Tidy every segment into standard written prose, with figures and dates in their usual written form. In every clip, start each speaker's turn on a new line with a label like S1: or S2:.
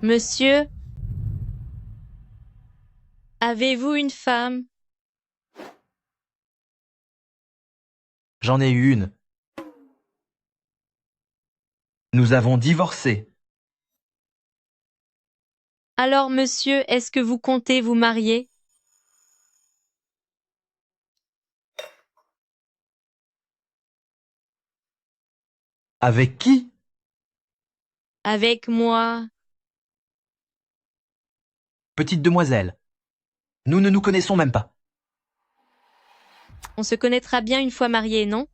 S1: Monsieur, avez-vous une femme?
S2: J'en ai eu une. Nous avons divorcé.
S1: Alors, monsieur, est-ce que vous comptez vous marier?
S2: Avec qui?
S1: Avec moi?
S2: Petite demoiselle. Nous ne nous connaissons même pas.
S1: On se connaîtra bien une fois mariés, non?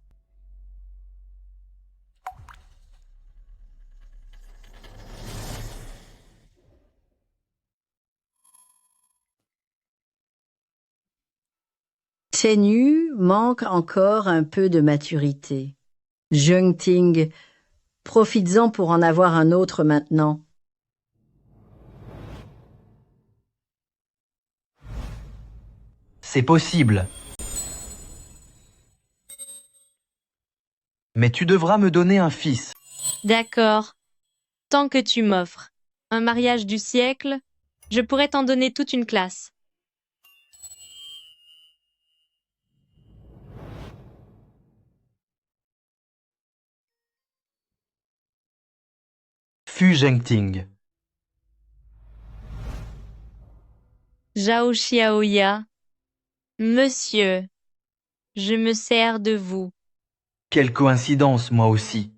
S3: Chen Yu manque encore un peu de maturité. Jung Ting, profites-en pour en avoir un autre maintenant.
S2: C'est possible. Mais tu devras me donner un fils.
S1: D'accord. Tant que tu m'offres un mariage du siècle, je pourrais t'en donner toute une classe.
S2: Fu Zhengting.
S1: Zhao Xiaoya, monsieur, je me sers de vous.
S2: Quelle coïncidence, moi aussi.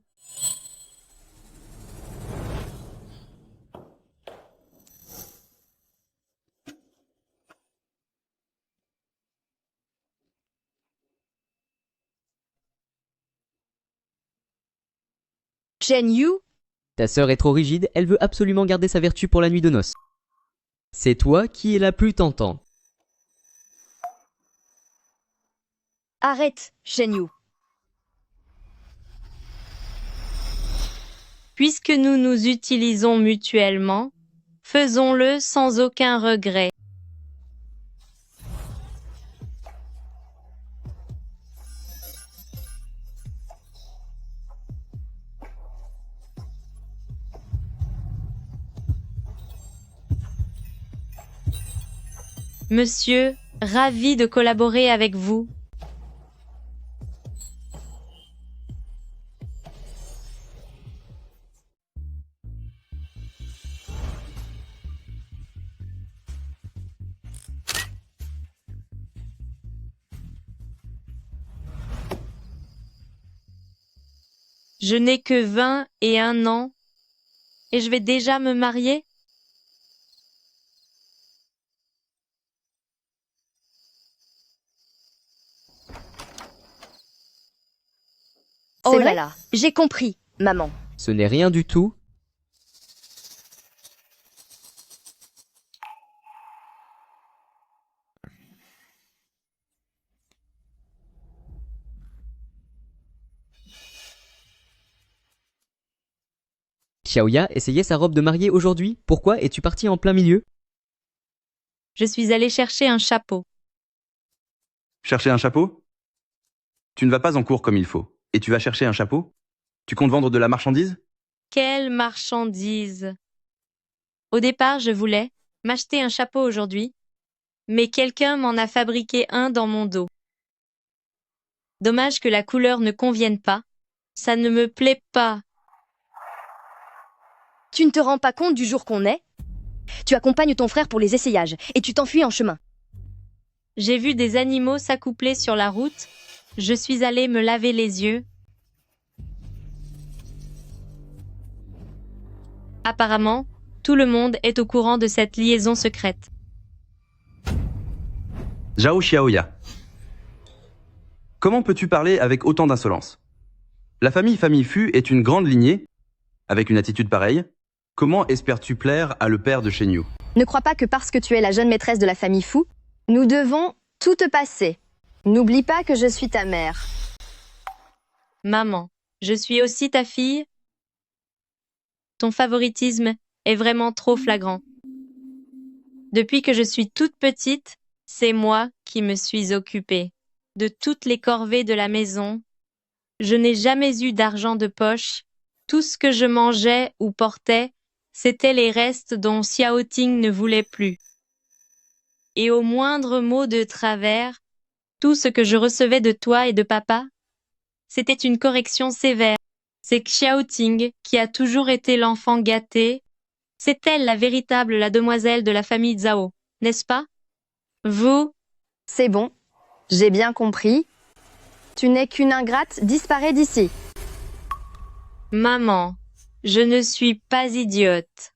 S4: Chen Yu,
S5: Ta sœur est trop rigide, elle veut absolument garder sa vertu pour la nuit de noces. C'est toi qui es la plus tentante.
S4: arrête, Chen Yu.
S1: Puisque nous nous utilisons mutuellement, faisons-le sans aucun regret. Monsieur, ravi de collaborer avec vous. Je n'ai que 21 ans et je vais déjà me marier?
S4: Oh là là, j'ai compris, maman.
S5: Ce n'est rien du tout. Xiaoya essayait sa robe de mariée aujourd'hui. Pourquoi es-tu parti en plein milieu?
S1: Je suis allée chercher un chapeau.
S6: Chercher un chapeau? Tu ne vas pas en cours comme il faut. Et tu vas chercher un chapeau? Tu comptes vendre de la marchandise?
S1: Quelle marchandise! Au départ, je voulais m'acheter un chapeau aujourd'hui, mais quelqu'un m'en a fabriqué un dans mon dos. Dommage que la couleur ne convienne pas. Ça ne me plaît pas.
S4: Tu ne te rends pas compte du jour qu'on est? Tu accompagnes ton frère pour les essayages et tu t'enfuis en chemin.
S1: J'ai vu des animaux s'accoupler sur la route. Je suis allée me laver les yeux. Apparemment, tout le monde est au courant de cette liaison secrète.
S6: Zhao Xiaoya. Comment peux-tu parler avec autant d'insolence? La famille Fu est une grande lignée. Avec une attitude pareille, comment espères-tu plaire à le père de Shen Yu?
S4: Ne crois pas que parce que tu es la jeune maîtresse de la famille Fu, nous devons tout te passer. N'oublie pas que je suis ta mère.
S1: Maman, je suis aussi ta fille? Ton favoritisme est vraiment trop flagrant. Depuis que je suis toute petite, c'est moi qui me suis occupée de toutes les corvées de la maison. Je n'ai jamais eu d'argent de poche. Tout ce que je mangeais ou portais, c'étaient les restes dont Xiaoting ne voulait plus. Et au moindre mot de travers, tout ce que je recevais de toi et de papa, c'était une correction sévère. C'est Xiaoting qui a toujours été l'enfant gâté. C'est elle la demoiselle de la famille Zhao, n'est-ce pas? Vous,
S4: C'est bon, j'ai bien compris. Tu n'es qu'une ingrate, disparais d'ici.
S1: maman, je ne suis pas idiote.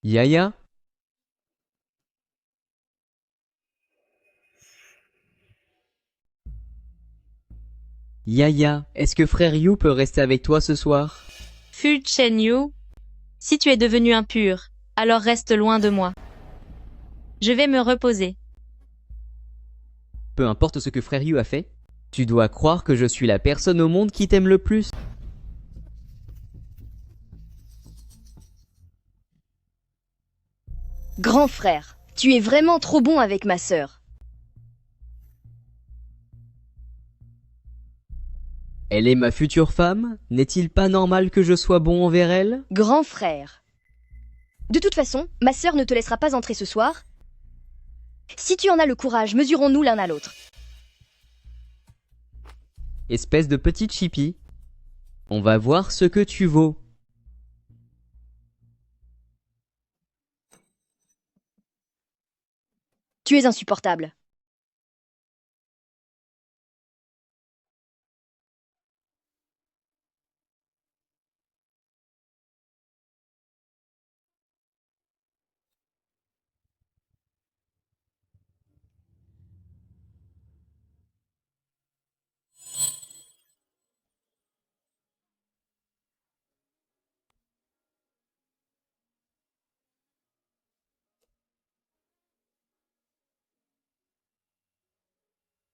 S5: Yaya? Yaya, est-ce que frère Yu peut rester avec toi ce soir?
S1: Fu Chenyu, si tu es devenu impur, alors reste loin de moi. Je vais me reposer.
S5: Peu importe ce que frère Yu a fait, tu dois croire que je suis la personne au monde qui t'aime le plus.
S7: Grand frère, tu es vraiment trop bon avec ma sœur.
S5: Elle est ma future femme, n'est-il pas normal que je sois bon envers elle?
S7: Grand frère. De toute façon, ma sœur ne te laissera pas entrer ce soir. Si tu en as le courage, mesurons-nous l'un à l'autre.
S5: Espèce de petite chipie. On va voir ce que tu vaux.
S7: Tu es insupportable.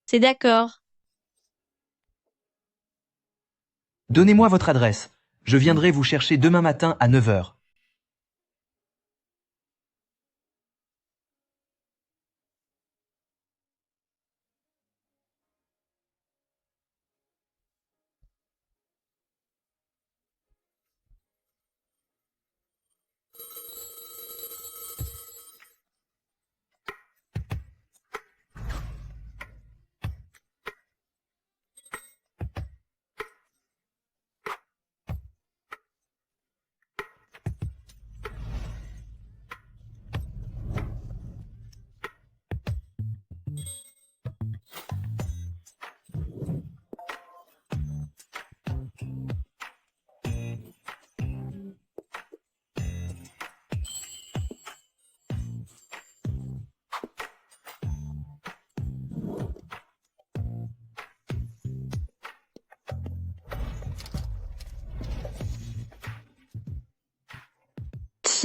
S1: C'est d'accord.
S2: Donnez-moi votre adresse. Je viendrai vous chercher demain matin à 9 heures.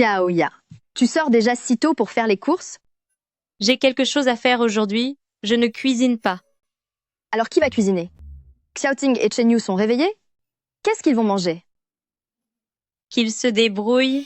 S4: Xiaoya, tu sors déjà si tôt pour faire les courses?
S1: J'ai quelque chose à faire aujourd'hui, je ne cuisine pas.
S4: Alors qui va cuisiner? Xiaoting et Chen Yu sont réveillés? Qu'est-ce qu'ils vont manger?
S1: Qu'il se débrouille.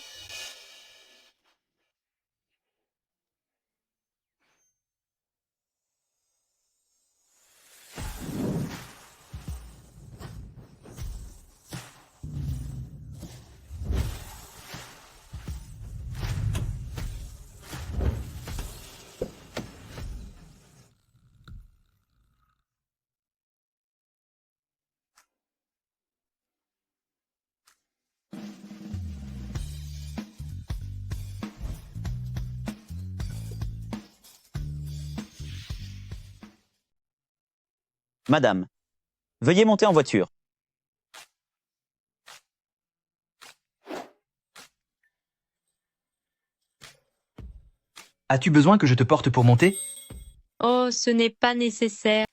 S8: Madame, veuillez monter en voiture.
S2: As-tu besoin que je te porte pour monter?
S1: Oh, ce n'est pas nécessaire.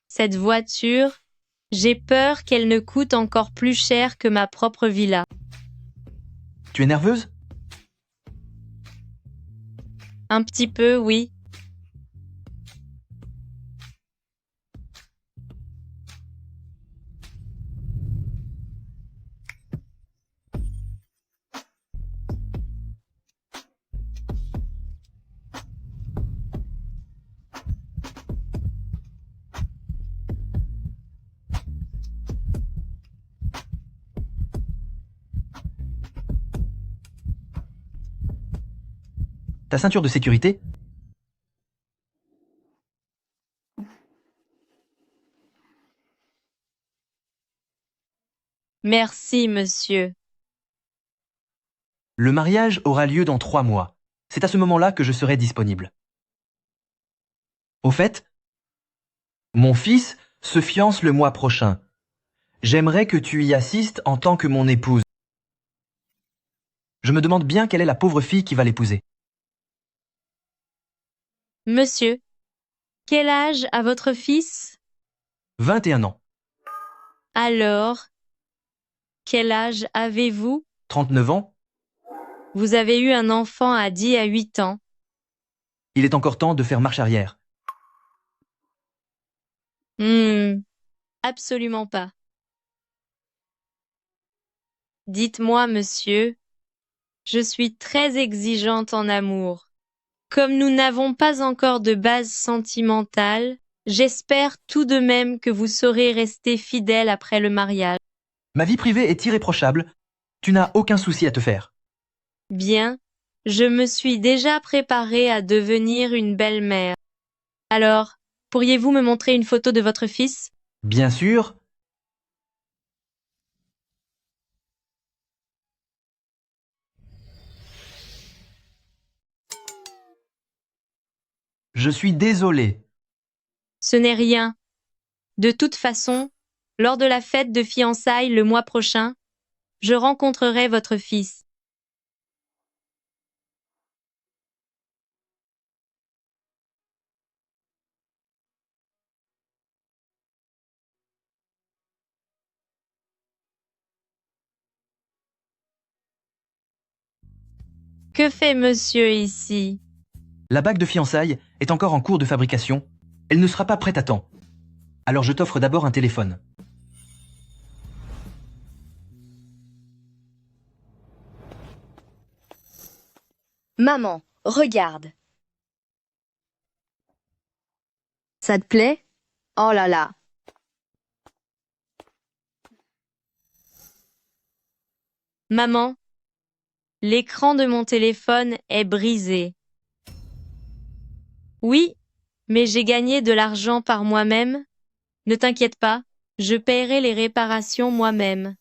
S1: Cette voiture, j'ai peur qu'elle ne coûte encore plus cher que ma propre villa.
S2: Tu es nerveuse?
S1: Un petit peu, oui.
S2: Ta ceinture de sécurité?
S1: Merci, monsieur.
S2: Le mariage aura lieu dans 3 mois. C'est à ce moment-là que je serai disponible. Au fait, mon fils se fiance le mois prochain. J'aimerais que tu y assistes en tant que mon épouse. Je me demande bien quelle est la pauvre fille qui va l'épouser.
S1: Monsieur, quel âge a votre fils?
S2: 21 ans,
S1: Alors, quel âge avez-vous?
S2: 39 ans,
S1: Vous avez eu un enfant à 10 à 8 ans.
S2: il est encore temps de faire marche arrière.
S1: Absolument pas. Dites-moi, monsieur, je suis très exigeante en amour. Comme nous n'avons pas encore de base sentimentale, j'espère tout de même que vous saurez rester fidèle après le mariage.
S2: Ma vie privée est irréprochable. Tu n'as aucun souci à te faire.
S1: Bien, je me suis déjà préparée à devenir une belle-mère. Alors, pourriez-vous me montrer une photo de votre fils?
S2: Bien sûr. Je suis désolé.
S1: Ce n'est rien. De toute façon, lors de la fête de fiançailles le mois prochain, je rencontrerai votre fils. Que fait monsieur ici?
S2: La bague de fiançailles est encore en cours de fabrication. Elle ne sera pas prête à temps. Alors je t'offre d'abord un téléphone.
S7: Maman, regarde.
S4: Ça te plaît? Oh là là.
S1: Maman, l'écran de mon téléphone est brisé. Oui, mais j'ai gagné de l'argent par moi-même. Ne t'inquiète pas, je paierai les réparations moi-même.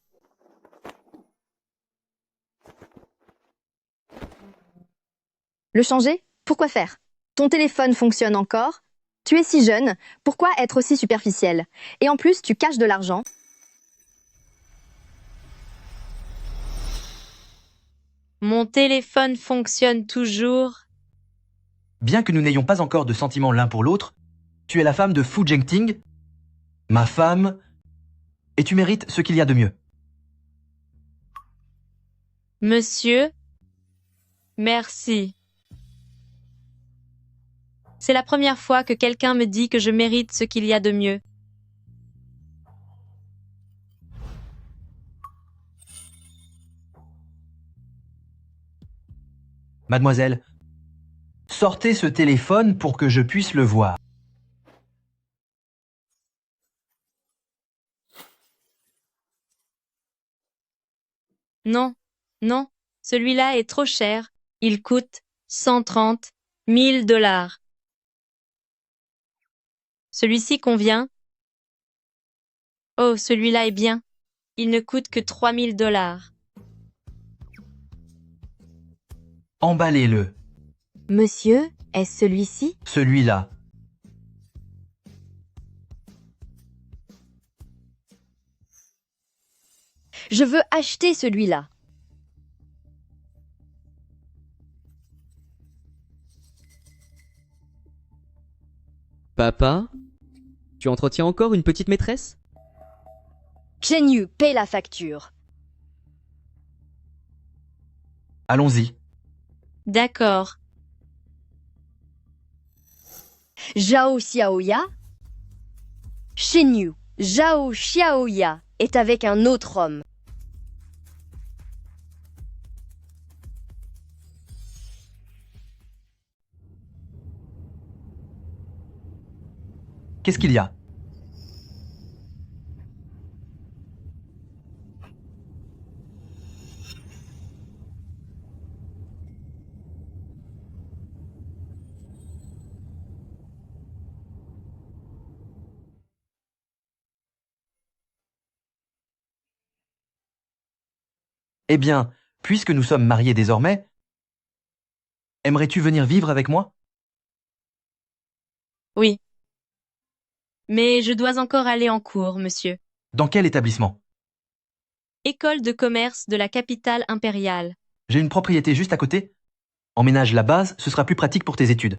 S4: Le changer? Pourquoi faire? Ton téléphone fonctionne encore. Tu es si jeune, pourquoi être aussi superficiel? Et en plus, tu caches de l'argent.
S1: Mon téléphone fonctionne toujours.
S2: Bien que nous n'ayons pas encore de sentiments l'un pour l'autre, tu es la femme de Fu Zhengting, ma femme, et tu mérites ce qu'il y a de mieux.
S1: Monsieur, merci. C'est la première fois que quelqu'un me dit que je mérite ce qu'il y a de mieux.
S2: Mademoiselle, sortez ce téléphone pour que je puisse le voir.
S1: Non, non, celui-là est trop cher. Il coûte 130 000 $. Celui-ci convient? Oh, celui-là est bien. Il ne coûte que 3 000 $.
S2: Emballez-le,
S9: Monsieur, est-ce celui-ci?
S2: celui-là.
S7: Je veux acheter celui-là.
S5: Papa, tu entretiens encore une petite maîtresse?
S7: Chen paie la facture.
S2: Allons-y.
S1: D'accord.
S7: Zhao Xiaoya? Chen Zhao Xiaoya est avec un autre homme.
S2: Qu'est-ce qu'il y a? Eh bien, puisque nous sommes mariés désormais, aimerais-tu venir vivre avec moi?
S1: Oui. Mais je dois encore aller en cours, monsieur.
S2: Dans quel établissement?
S1: École de commerce de la capitale impériale.
S2: J'ai une propriété juste à côté. Emménage la base, ce sera plus pratique pour tes études.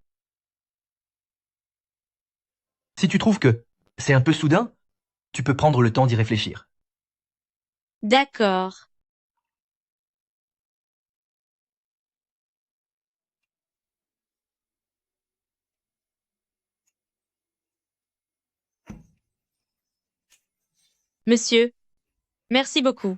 S2: Si tu trouves que c'est un peu soudain, tu peux prendre le temps d'y réfléchir.
S1: D'accord. Monsieur, merci beaucoup.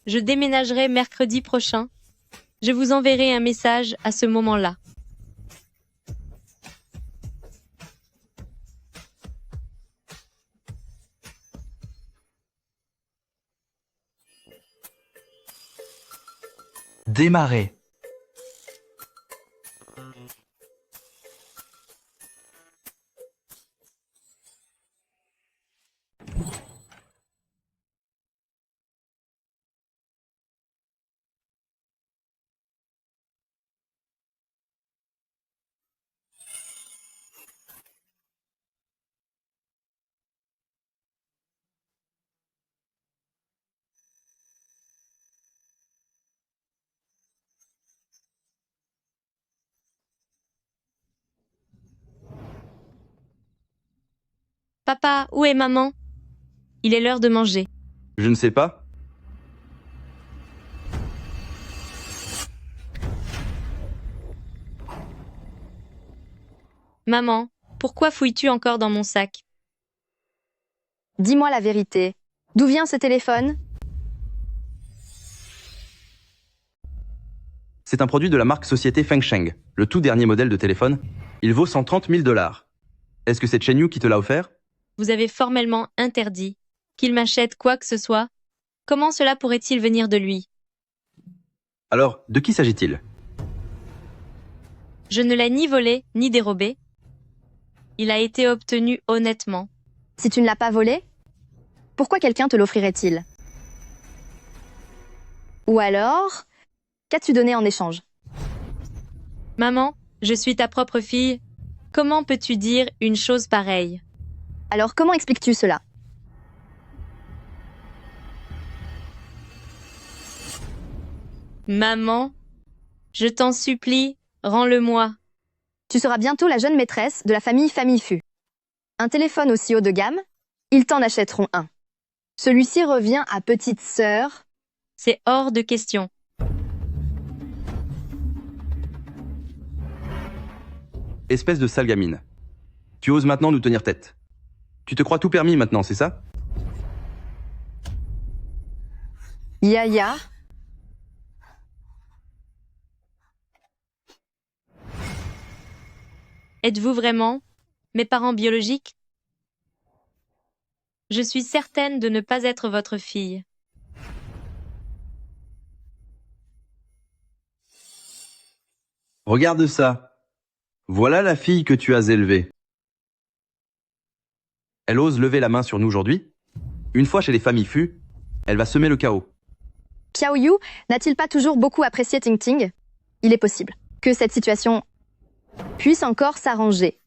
S1: Je déménagerai mercredi prochain. Je vous enverrai un message à ce moment-là.
S2: Démarrer.
S1: Papa, où est maman? Il est l'heure de manger.
S6: Je ne sais pas.
S1: Maman, pourquoi fouilles-tu encore dans mon sac?
S4: Dis-moi la vérité. D'où vient ce téléphone?
S6: C'est un produit de la marque société Fengsheng, le tout dernier modèle de téléphone. Il vaut 130 000 $. Est-ce que c'est Chen Yu qui te l'a offert?
S1: Vous avez formellement interdit qu'il m'achète quoi que ce soit. Comment cela pourrait-il venir de lui?
S6: Alors, de qui s'agit-il?
S1: Je ne l'ai ni volé ni dérobé. Il a été obtenu honnêtement.
S4: Si tu ne l'as pas volé, pourquoi quelqu'un te l'offrirait-il? Ou alors, qu'as-tu donné en échange?
S1: Maman, je suis ta propre fille. Comment peux-tu dire une chose pareille?
S4: Alors comment expliques-tu cela?
S1: Maman, je t'en supplie, rends-le-moi.
S4: Tu seras bientôt la jeune maîtresse de la famille Fu. Un téléphone aussi haut de gamme, ils t'en achèteront un. Celui-ci revient à petite sœur.
S1: C'est hors de question.
S6: Espèce de sale gamine. Tu oses maintenant nous tenir tête. Tu te crois tout permis maintenant, c'est ça?
S4: Yaya.
S1: Êtes-vous vraiment mes parents biologiques? Je suis certaine de ne pas être votre fille.
S6: Regarde ça. Voilà la fille que tu as élevée. Elle ose lever la main sur nous aujourd'hui. Une fois chez les familles Fu, elle va semer le chaos.
S4: Xiao Yu n'a-t-il pas toujours beaucoup apprécié Ting Ting? Il est possible que cette situation puisse encore s'arranger.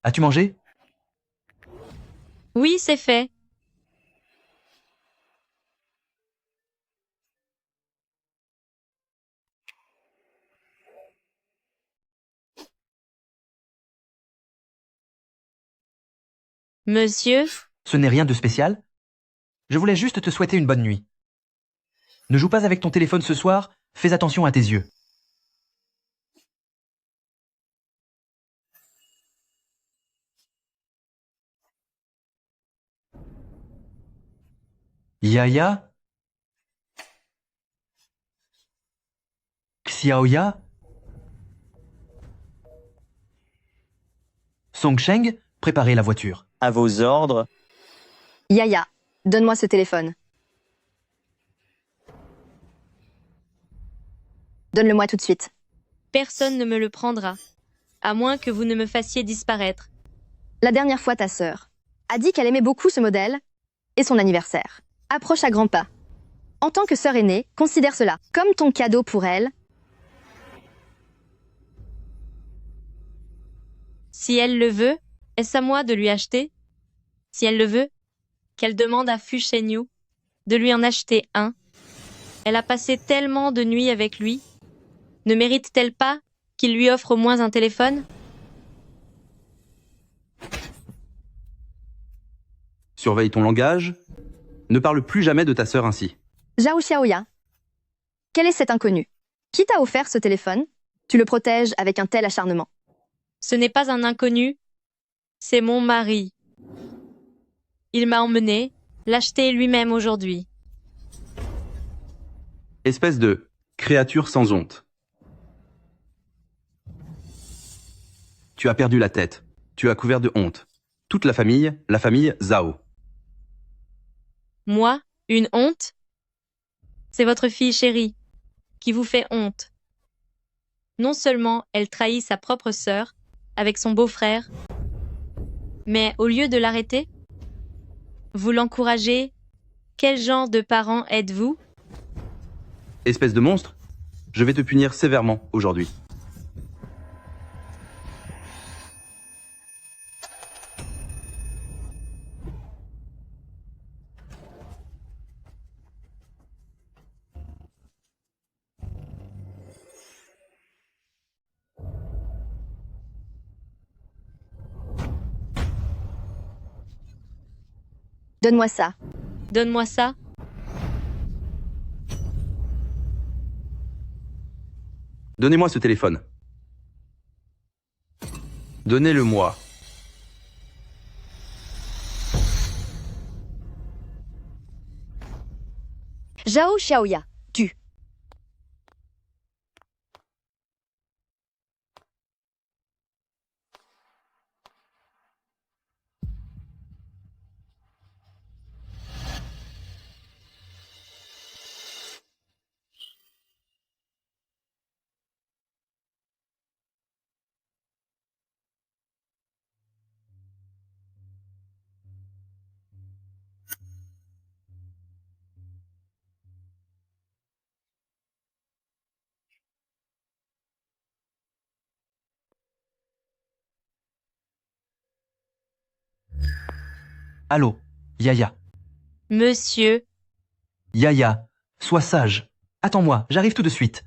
S2: As-tu mangé?
S1: Oui, c'est fait. Monsieur,
S2: Ce n'est rien de spécial. Je voulais juste te souhaiter une bonne nuit. Ne joue pas avec ton téléphone ce soir, fais attention à tes yeux. Yaya? Xiaoya? Songsheng, préparez la voiture.
S8: À vos ordres.
S4: Yaya, donne-moi ce téléphone. Donne-le-moi tout de suite.
S1: personne ne me le prendra, à moins que vous ne me fassiez disparaître.
S4: La dernière fois, ta sœur a dit qu'elle aimait beaucoup ce modèle et son anniversaire. Approche à grands pas. En tant que sœur aînée, considère cela comme ton cadeau pour elle.
S1: Si elle le veut, est-ce à moi de lui acheter? Si elle le veut, qu'elle demande à Fu Shenyu de lui en acheter un. Elle a passé tellement de nuits avec lui. Ne mérite-t-elle pas qu'il lui offre au moins un téléphone?
S6: Surveille ton langage. Ne parle plus jamais de ta sœur ainsi.
S4: Zhao Xiaoya. Quel est cet inconnu? Qui t'a offert ce téléphone? Tu le protèges avec un tel acharnement.
S1: Ce n'est pas un inconnu, c'est mon mari. Il m'a emmené l'acheter lui-même aujourd'hui.
S6: Espèce de créature sans honte. Tu as perdu la tête. Tu as couvert de honte. Toute la famille Zhao.
S1: Moi, une honte? C'est votre fille chérie qui vous fait honte. Non seulement elle trahit sa propre sœur avec son beau-frère, mais au lieu de l'arrêter, vous l'encouragez. Quel genre de parents êtes-vous?
S6: Espèce de monstre, je vais te punir sévèrement aujourd'hui.
S4: Donne-moi ça.
S1: Donne-moi ça.
S6: Donnez-moi ce téléphone. Donnez-le-moi.
S7: Zhao Xiaoya, tu.
S2: Allô, Yaya.
S1: Monsieur,
S2: Yaya, sois sage. Attends-moi, j'arrive tout de suite.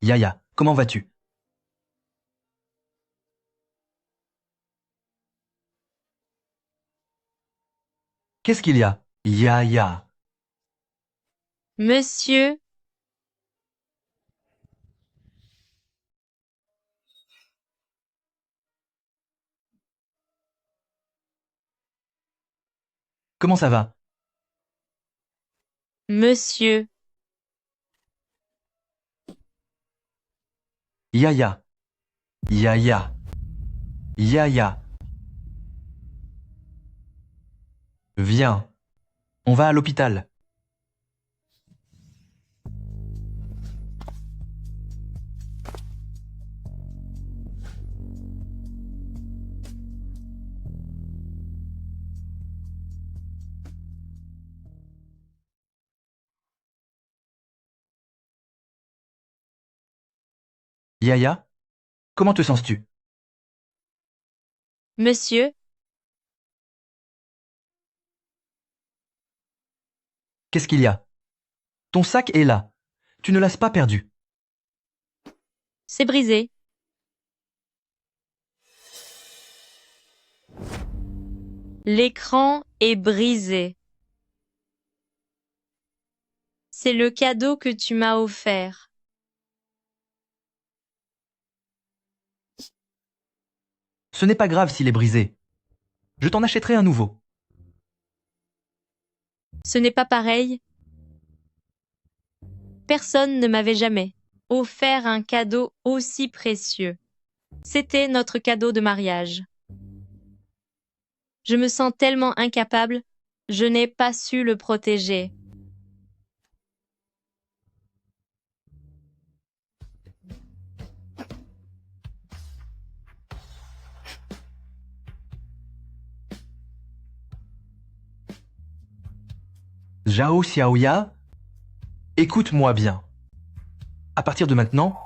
S2: Yaya, comment vas-tu? Qu'est-ce qu'il y a? Yaya.
S1: monsieur,
S2: Comment ça va?
S1: Monsieur,
S2: Yaya. Yaya. Yaya. Viens. On va à l'hôpital. Yaya, comment te sens-tu?
S1: monsieur,
S2: Qu'est-ce qu'il y a? Ton sac est là. Tu ne l'as pas perdu.
S1: c'est brisé. L'écran est brisé. C'est le cadeau que tu m'as offert.
S2: Ce n'est pas grave s'il est brisé. Je t'en achèterai un nouveau.
S1: Ce n'est pas pareil. Personne ne m'avait jamais offert un cadeau aussi précieux. C'était notre cadeau de mariage. Je me sens tellement incapable, je n'ai pas su le protéger.
S2: Zhao Xiaoya, écoute-moi bien. À partir de maintenant,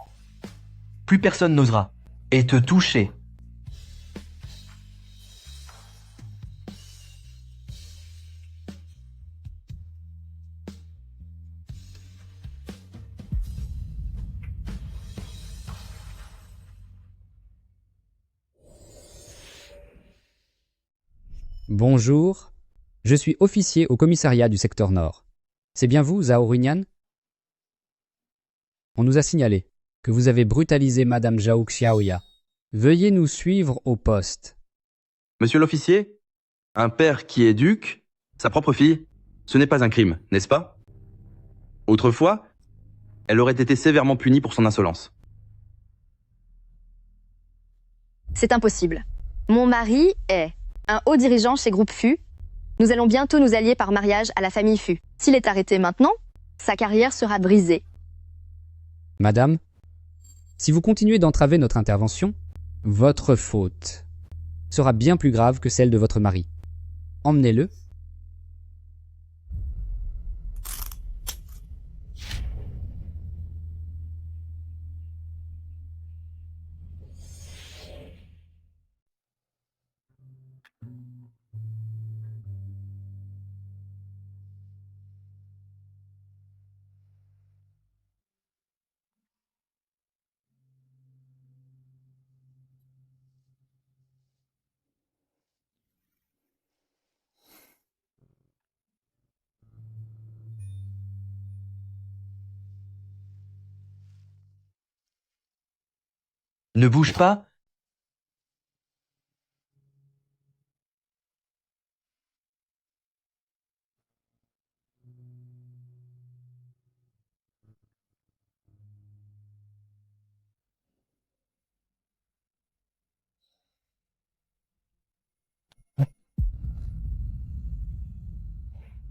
S2: plus personne n'osera et te toucher.
S9: Bonjour, je suis officier au commissariat du secteur Nord. C'est bien vous, Zhao Runyan? On nous a signalé que vous avez brutalisé Madame Zhao Xiaoya. Veuillez nous suivre au poste.
S6: Monsieur l'officier, un père qui éduque sa propre fille, ce n'est pas un crime, n'est-ce pas? Autrefois, elle aurait été sévèrement punie pour son insolence.
S4: C'est impossible. Mon mari est un haut dirigeant chez Groupe FU. Nous allons bientôt nous allier par mariage à la famille FU. S'il est arrêté maintenant, sa carrière sera brisée.
S9: Madame, si vous continuez d'entraver notre intervention, votre faute sera bien plus grave que celle de votre mari. Emmenez-le.
S2: Ne bouge pas.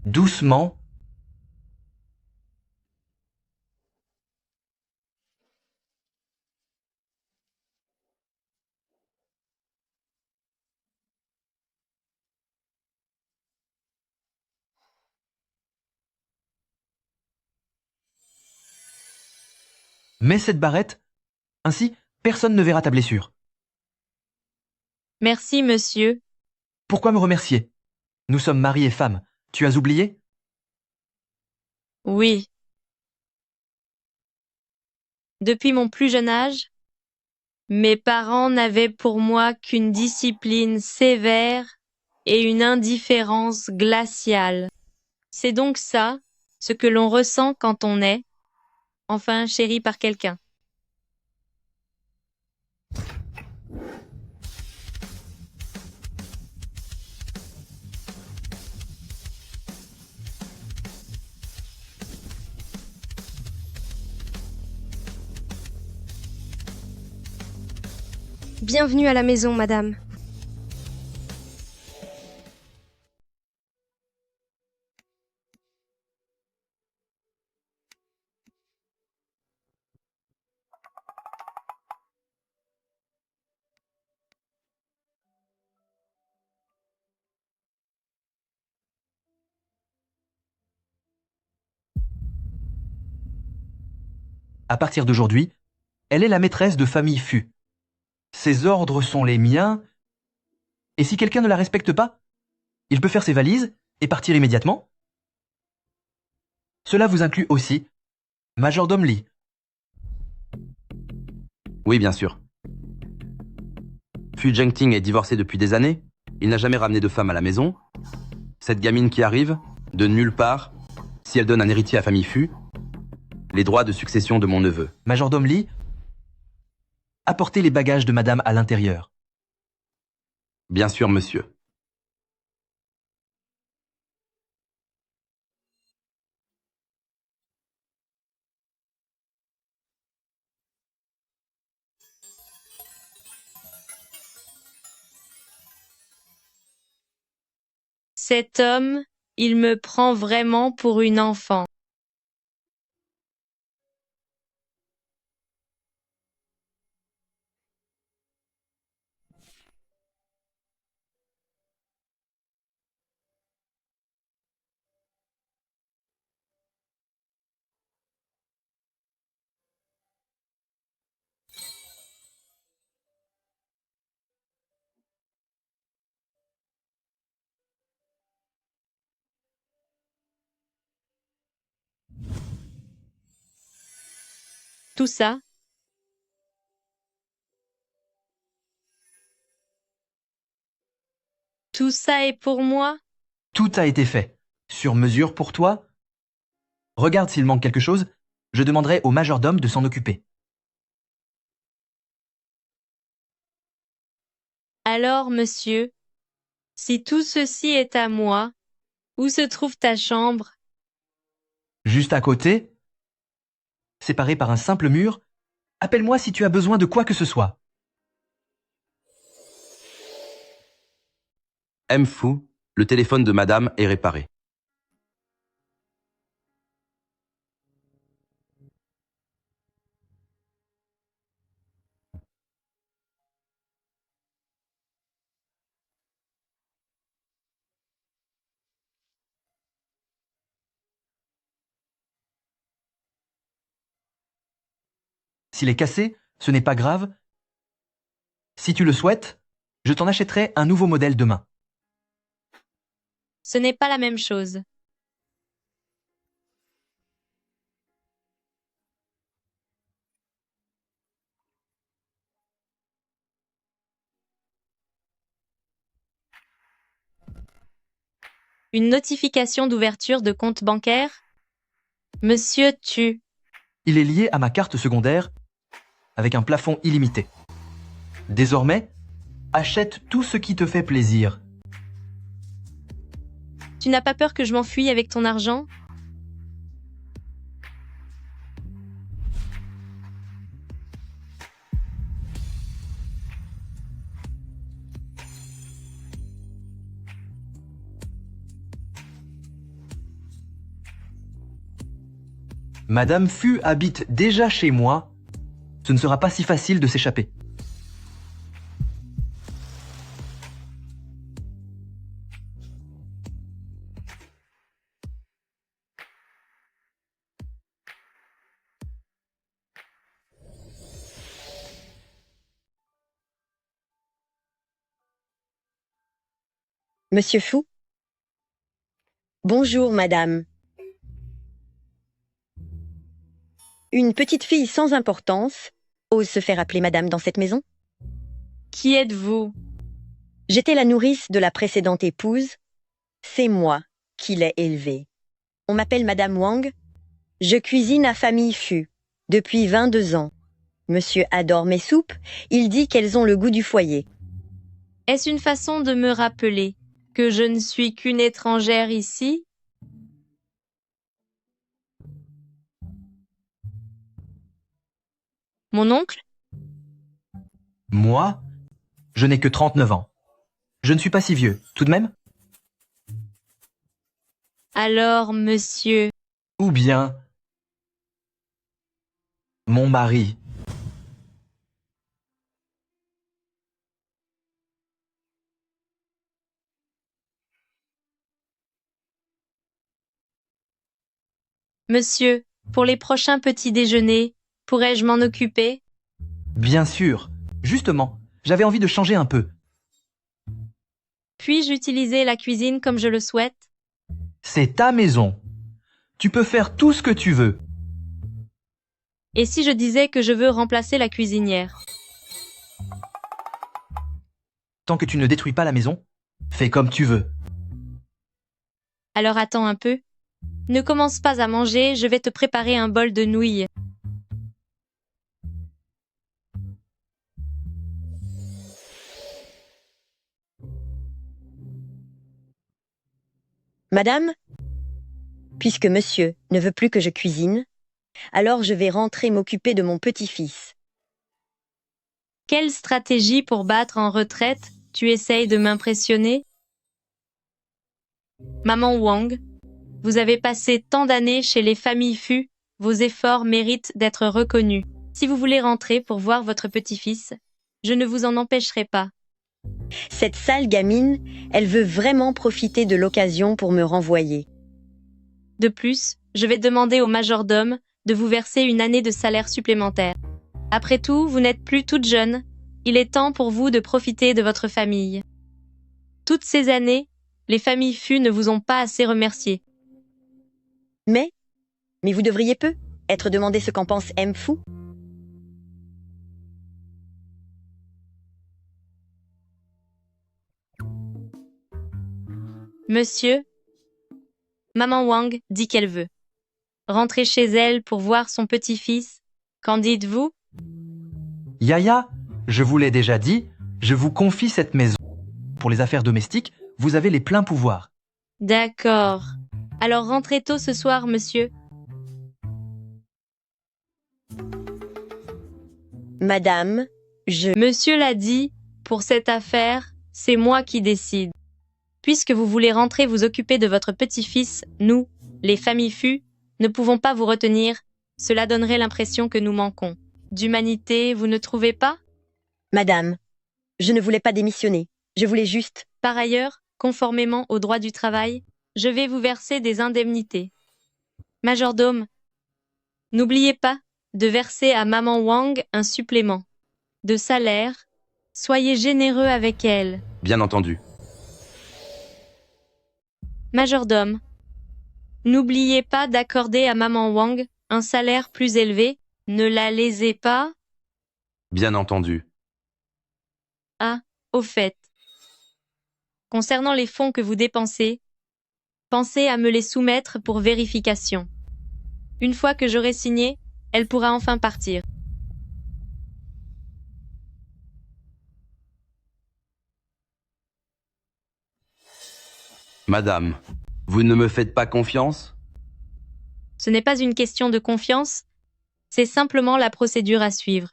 S2: Doucement. Mets cette barrette. Ainsi, personne ne verra ta blessure.
S1: Merci, monsieur.
S2: Pourquoi me remercier? Nous sommes mari et femme. Tu as oublié?
S1: Oui. Depuis mon plus jeune âge, mes parents n'avaient pour moi qu'une discipline sévère et une indifférence glaciale. C'est donc ça, ce que l'on ressent quand on est, enfin chéri par quelqu'un.
S7: Bienvenue à la maison, madame.
S2: À partir d'aujourd'hui, elle est la maîtresse de famille Fu. Ses ordres sont les miens, et si quelqu'un ne la respecte pas, il peut faire ses valises et partir immédiatement. Cela vous inclut aussi Majordome Lee.
S6: Oui, bien sûr. Fu Zhengting est divorcé depuis des années. Il n'a jamais ramené de femme à la maison. Cette gamine qui arrive, de nulle part, si elle donne un héritier à famille Fu, les droits de succession de mon neveu.
S2: Majordome Lee, apportez les bagages de madame à l'intérieur.
S6: Bien sûr, monsieur.
S1: Cet homme, il me prend vraiment pour une enfant. Tout ça, tout ça est pour moi?
S2: Tout a été fait. Sur mesure pour toi. Regarde s'il manque quelque chose, je demanderai au majordome de s'en occuper.
S1: Alors, monsieur, si tout ceci est à moi, où se trouve ta chambre?
S2: Juste à côté, séparé par un simple mur, appelle-moi si tu as besoin de quoi que ce soit.
S6: M. Fu, le téléphone de madame est réparé.
S2: S'il est cassé, ce n'est pas grave. Si tu le souhaites, je t'en achèterai un nouveau modèle demain.
S1: Ce n'est pas la même chose. Une notification d'ouverture de compte bancaire? Monsieur Tu.
S2: Il est lié à ma carte secondaire avec un plafond illimité. Désormais, achète tout ce qui te fait plaisir.
S1: Tu n'as pas peur que je m'enfuie avec ton argent?
S2: Madame Fu habite déjà chez moi. Ce ne sera pas si facile de s'échapper.
S10: Monsieur Fu? Bonjour, madame. Une petite fille sans importance ose se faire appeler madame dans cette maison?
S1: Qui êtes-vous?
S10: J'étais la nourrice de la précédente épouse. C'est moi qui l'ai élevée. On m'appelle madame Wang. Je cuisine à famille Fu depuis 22 ans. Monsieur adore mes soupes. Il dit qu'elles ont le goût du foyer.
S1: Est-ce une façon de me rappeler que je ne suis qu'une étrangère ici? Mon oncle?
S2: Moi, Je n'ai que 39 ans. Je ne suis pas si vieux, tout de même?
S1: Alors, monsieur,
S2: Ou bien mon mari.
S1: monsieur, pour les prochains petits déjeuners, pourrais-je m'en occuper?
S2: Bien sûr. Justement, j'avais envie de changer un peu.
S1: Puis-je utiliser la cuisine comme je le souhaite?
S2: C'est ta maison. Tu peux faire tout ce que tu veux.
S1: Et si je disais que je veux remplacer la cuisinière?
S2: Tant que tu ne détruis pas la maison, fais comme tu veux.
S1: Alors attends un peu. Ne commence pas à manger, je vais te préparer un bol de nouilles.
S10: Madame, puisque monsieur ne veut plus que je cuisine, alors je vais rentrer m'occuper de mon petit-fils.
S1: Quelle stratégie pour battre en retraite? Tu essayes de m'impressionner? Maman Wang, vous avez passé tant d'années chez les familles Fu, vos efforts méritent d'être reconnus. Si vous voulez rentrer pour voir votre petit-fils, je ne vous en empêcherai pas.
S10: Cette sale gamine, elle veut vraiment profiter de l'occasion pour me renvoyer.
S1: De plus, je vais demander au majordome de vous verser une année de salaire supplémentaire. Après tout, vous n'êtes plus toute jeune. Il est temps pour vous de profiter de votre famille. Toutes ces années, les familles Fu ne vous ont pas assez remercié.
S10: Mais vous devriez peu être demandé ce qu'en pense M. Fu.
S1: Monsieur, Maman Wang dit qu'elle veut rentrer chez elle pour voir son petit-fils. Qu'en dites-vous?
S2: Yaya, je vous l'ai déjà dit, je vous confie cette maison. Pour les affaires domestiques, vous avez les pleins pouvoirs.
S1: D'accord. Alors rentrez tôt ce soir, monsieur.
S10: Madame,
S1: Monsieur l'a dit, pour cette affaire, c'est moi qui décide. Puisque vous voulez rentrer vous occuper de votre petit-fils, nous, les familles Fu, ne pouvons pas vous retenir. Cela donnerait l'impression que nous manquons d'humanité, vous ne trouvez pas?
S10: Madame, je ne voulais pas démissionner. Je voulais juste...
S1: Par ailleurs, conformément au droit du travail, je vais vous verser des indemnités. Majordome, n'oubliez pas de verser à Maman Wang un supplément de salaire. Soyez généreux avec elle.
S6: Bien entendu.
S1: Majordome, n'oubliez pas d'accorder à Maman Wang un salaire plus élevé. Ne la lésez pas.
S6: Bien entendu.
S1: Ah, au fait. Concernant les fonds que vous dépensez, pensez à me les soumettre pour vérification. Une fois que j'aurai signé, elle pourra enfin partir.
S6: Madame, vous ne me faites pas confiance?
S1: Ce n'est pas une question de confiance, c'est simplement la procédure à suivre.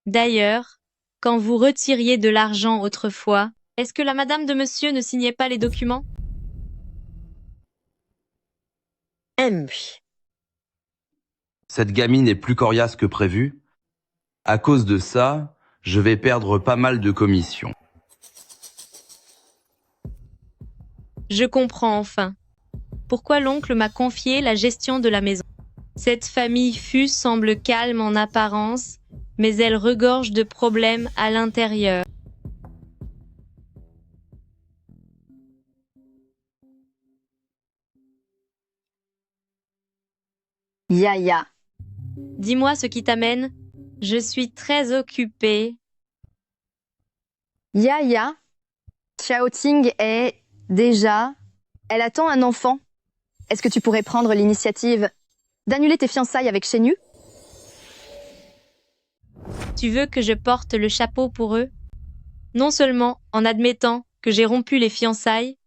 S1: D'ailleurs, quand vous retiriez de l'argent autrefois, est-ce que la madame de monsieur ne signait pas les documents?
S6: Cette gamine est plus coriace que prévu. À cause de ça, je vais perdre pas mal de commissions.
S1: Je comprends enfin. Pourquoi l'oncle m'a confié la gestion de la maison? Cette famille Fu semble calme en apparence, mais elle regorge de problèmes à l'intérieur.
S4: Yaya.
S1: Dis-moi ce qui t'amène. Je suis très occupée.
S4: Yaya. Xiaoting est déjà... Elle attend un enfant. Est-ce que tu pourrais prendre l'initiative d'annuler tes fiançailles avec Shen Yu?
S1: Tu veux que je porte le chapeau pour eux? Non seulement en admettant que j'ai rompu les fiançailles,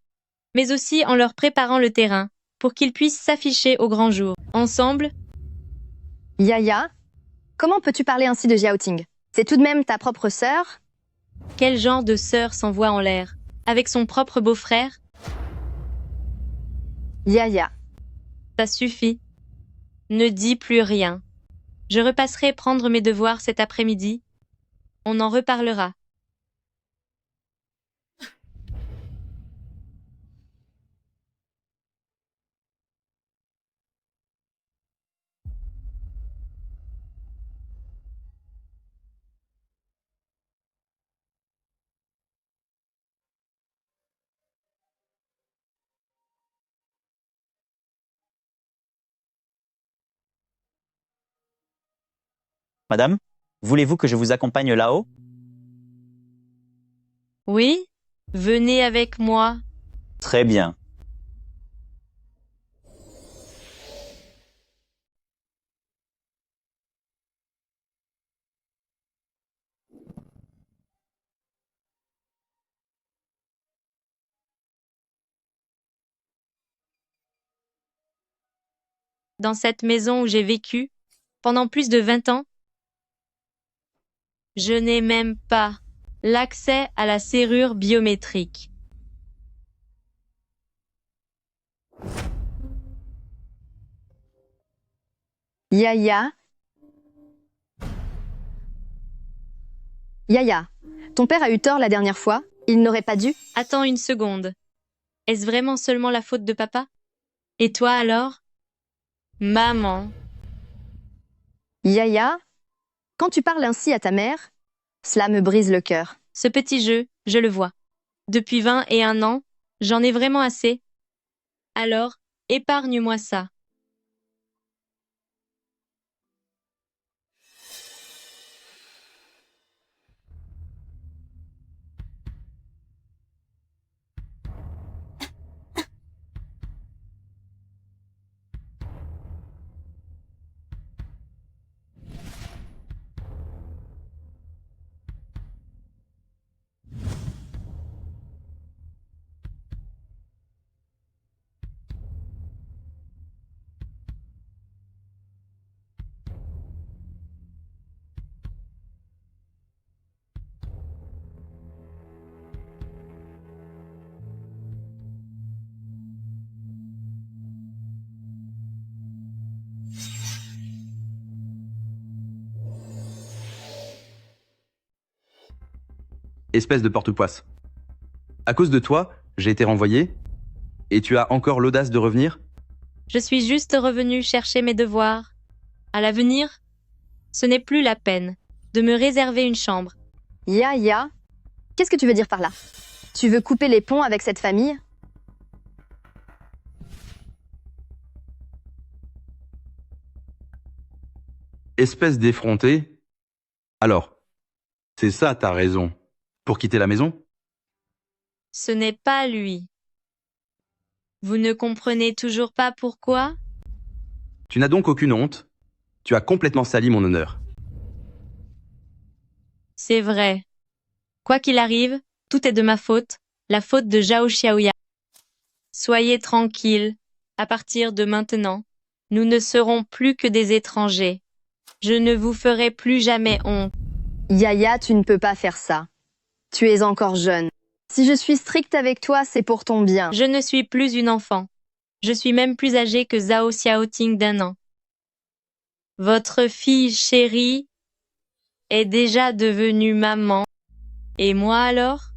S1: mais aussi en leur préparant le terrain pour qu'ils puissent s'afficher au grand jour. Ensemble,
S4: Yaya, comment peux-tu parler ainsi de Xiaoting? C'est tout de même ta propre sœur?
S1: Quel genre de sœur s'envoie en l'air? Avec son propre beau-frère?
S4: Yaya.
S1: Ça suffit. Ne dis plus rien. Je repasserai prendre mes devoirs cet après-midi. On en reparlera.
S8: Madame, voulez-vous que je vous accompagne là-haut?
S1: Oui? Venez avec moi.
S8: Très bien.
S1: Dans cette maison où j'ai vécu pendant plus de 20 ans, je n'ai même pas l'accès à la serrure biométrique.
S4: Yaya. Yaya, ton père a eu tort la dernière fois. Il n'aurait pas dû.
S1: Attends une seconde. Est-ce vraiment seulement la faute de papa? Et toi alors? Maman.
S4: Yaya, quand tu parles ainsi à ta mère, cela me brise le cœur.
S1: Ce petit jeu, je le vois. Depuis 21 ans, j'en ai vraiment assez. Alors, épargne-moi ça.
S6: Espèce de porte-poisse. À cause de toi, j'ai été renvoyé, et tu as encore l'audace de revenir?
S1: Je suis juste revenue chercher mes devoirs. À l'avenir, ce n'est plus la peine de me réserver une chambre.
S4: Yaya, qu'est-ce que tu veux dire par là? Tu veux couper les ponts avec cette famille?
S6: Espèce d'effronté. Alors, c'est ça ta raison pour quitter la maison?
S1: Ce n'est pas lui. Vous ne comprenez toujours pas pourquoi?
S6: Tu n'as donc aucune honte? Tu as complètement sali mon honneur.
S1: C'est vrai. Quoi qu'il arrive, tout est de ma faute, la faute de Zhao Xiaoya. Soyez tranquille. À partir de maintenant, nous ne serons plus que des étrangers. Je ne vous ferai plus jamais honte.
S4: Yaya, tu ne peux pas faire ça. Tu es encore jeune. Si je suis stricte avec toi, c'est pour ton bien.
S1: Je ne suis plus une enfant. Je suis même plus âgée que Zhao Xiaoting d'1 an. Votre fille chérie est déjà devenue maman. Et moi alors?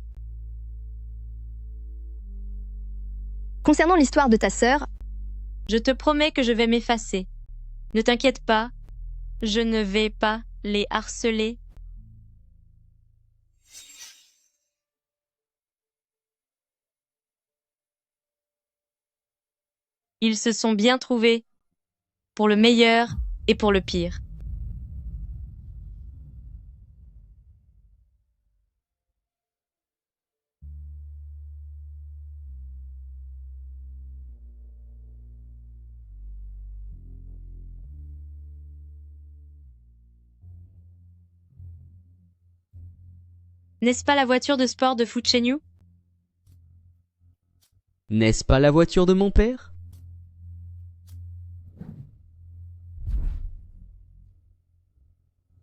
S4: Concernant l'histoire de ta sœur,
S1: Je te promets que je vais m'effacer. Ne t'inquiète pas, je ne vais pas les harceler. Ils se sont bien trouvés, pour le meilleur et pour le pire. N'est-ce pas la voiture de sport de Fu Chenyu?
S5: N'est-ce pas la voiture de mon père?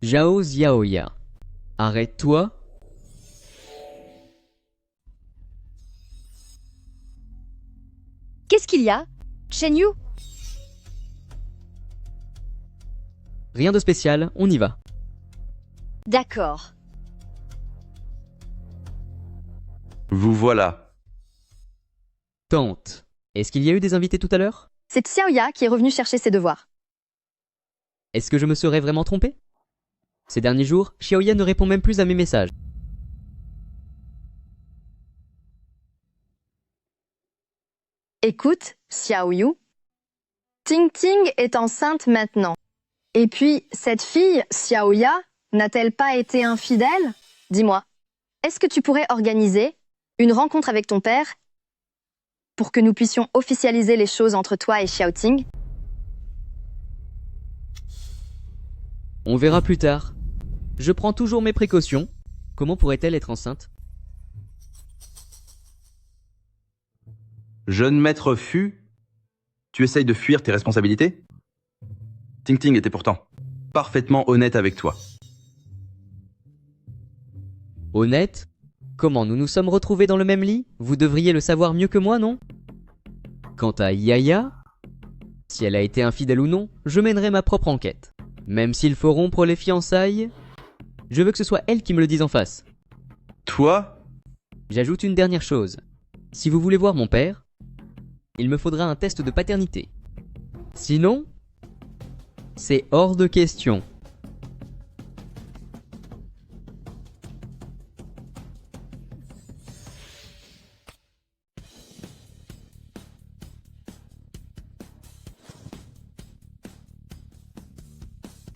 S5: Zhao Xiaoya, arrête-toi.
S7: qu'il y a? Chen Yu?
S5: Rien de spécial, on y va.
S7: D'accord.
S6: Vous voilà.
S5: Tante, est-ce qu'il y a eu des invités tout à l'heure?
S4: C'est Xiaoya qui est revenu chercher ses devoirs.
S5: Est-ce que je me serais vraiment trompé? Ces derniers jours, Xiaoya ne répond même plus à mes messages.
S4: Écoute, Xiaoyu, Ting Ting est enceinte maintenant. Et puis, cette fille, Xiaoya, n'a-t-elle pas été infidèle? Dis-moi, est-ce que tu pourrais organiser une rencontre avec ton père pour que nous puissions officialiser les choses entre toi et Xiaoting?
S5: On verra plus tard. Je prends toujours mes précautions. Comment pourrait-elle être enceinte?
S6: Jeune maître Fu, tu essayes de fuir tes responsabilités? Ting Ting était pourtant parfaitement honnête avec toi.
S5: Honnête? Comment, nous nous sommes retrouvés dans le même lit? Vous devriez le savoir mieux que moi, non? Quant à Yaya, si elle a été infidèle ou non, je mènerai ma propre enquête. Même s'il faut rompre les fiançailles, je veux que ce soit elle qui me le dise en face.
S6: Toi?
S5: J'ajoute une dernière chose. Si vous voulez voir mon père, il me faudra un test de paternité. Sinon, c'est hors de question.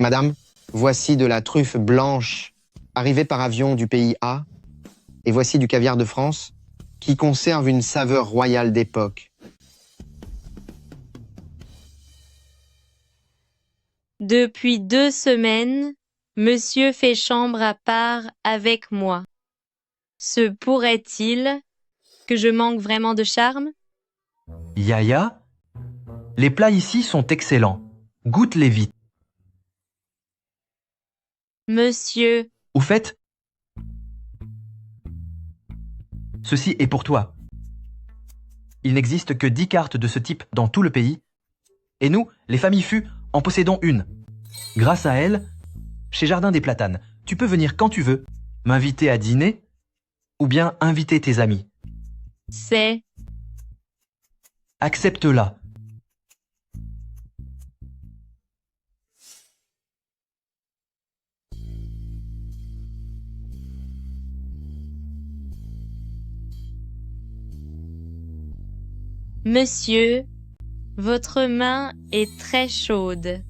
S11: Madame, voici de la truffe blanche arrivée par avion du pays A, et voici du caviar de France qui conserve une saveur royale d'époque.
S1: Depuis 2 semaines, monsieur fait chambre à part avec moi. Se pourrait-il que je manque vraiment de charme?
S2: Yaya, les plats ici sont excellents. Goûte-les vite.
S1: Monsieur,
S2: Au fait, ceci est pour toi. Il n'existe que 10 cartes de ce type dans tout le pays, et nous, les familles Fu, en possédons une. Grâce à elle, chez Jardin des Platanes, tu peux venir quand tu veux, m'inviter à dîner, ou bien inviter tes amis.
S1: c'est...
S2: Accepte-la.
S1: Monsieur, votre main est très chaude.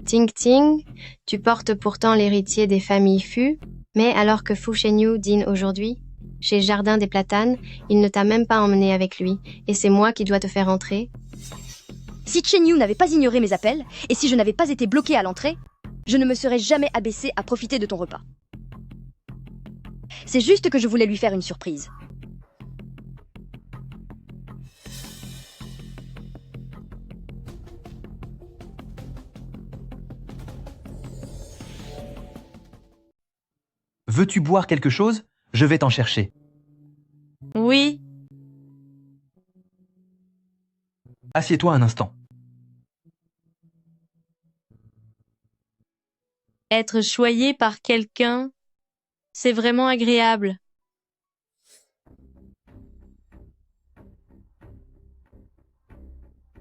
S12: Ting Ting, tu portes pourtant l'héritier des familles Fu, mais alors que Fu Shenyu dîne aujourd'hui, chez Jardin des Platanes, il ne t'a même pas emmené avec lui, et c'est moi qui dois te faire entrer.
S7: Si Chen Yu n'avait pas ignoré mes appels, et si je n'avais pas été bloquée à l'entrée, je ne me serais jamais abaissée à profiter de ton repas. C'est juste que je voulais lui faire une surprise.
S2: Veux-tu boire quelque chose? Je vais t'en chercher.
S1: Oui,
S2: Assieds-toi un instant.
S1: être choyé par quelqu'un, c'est vraiment agréable.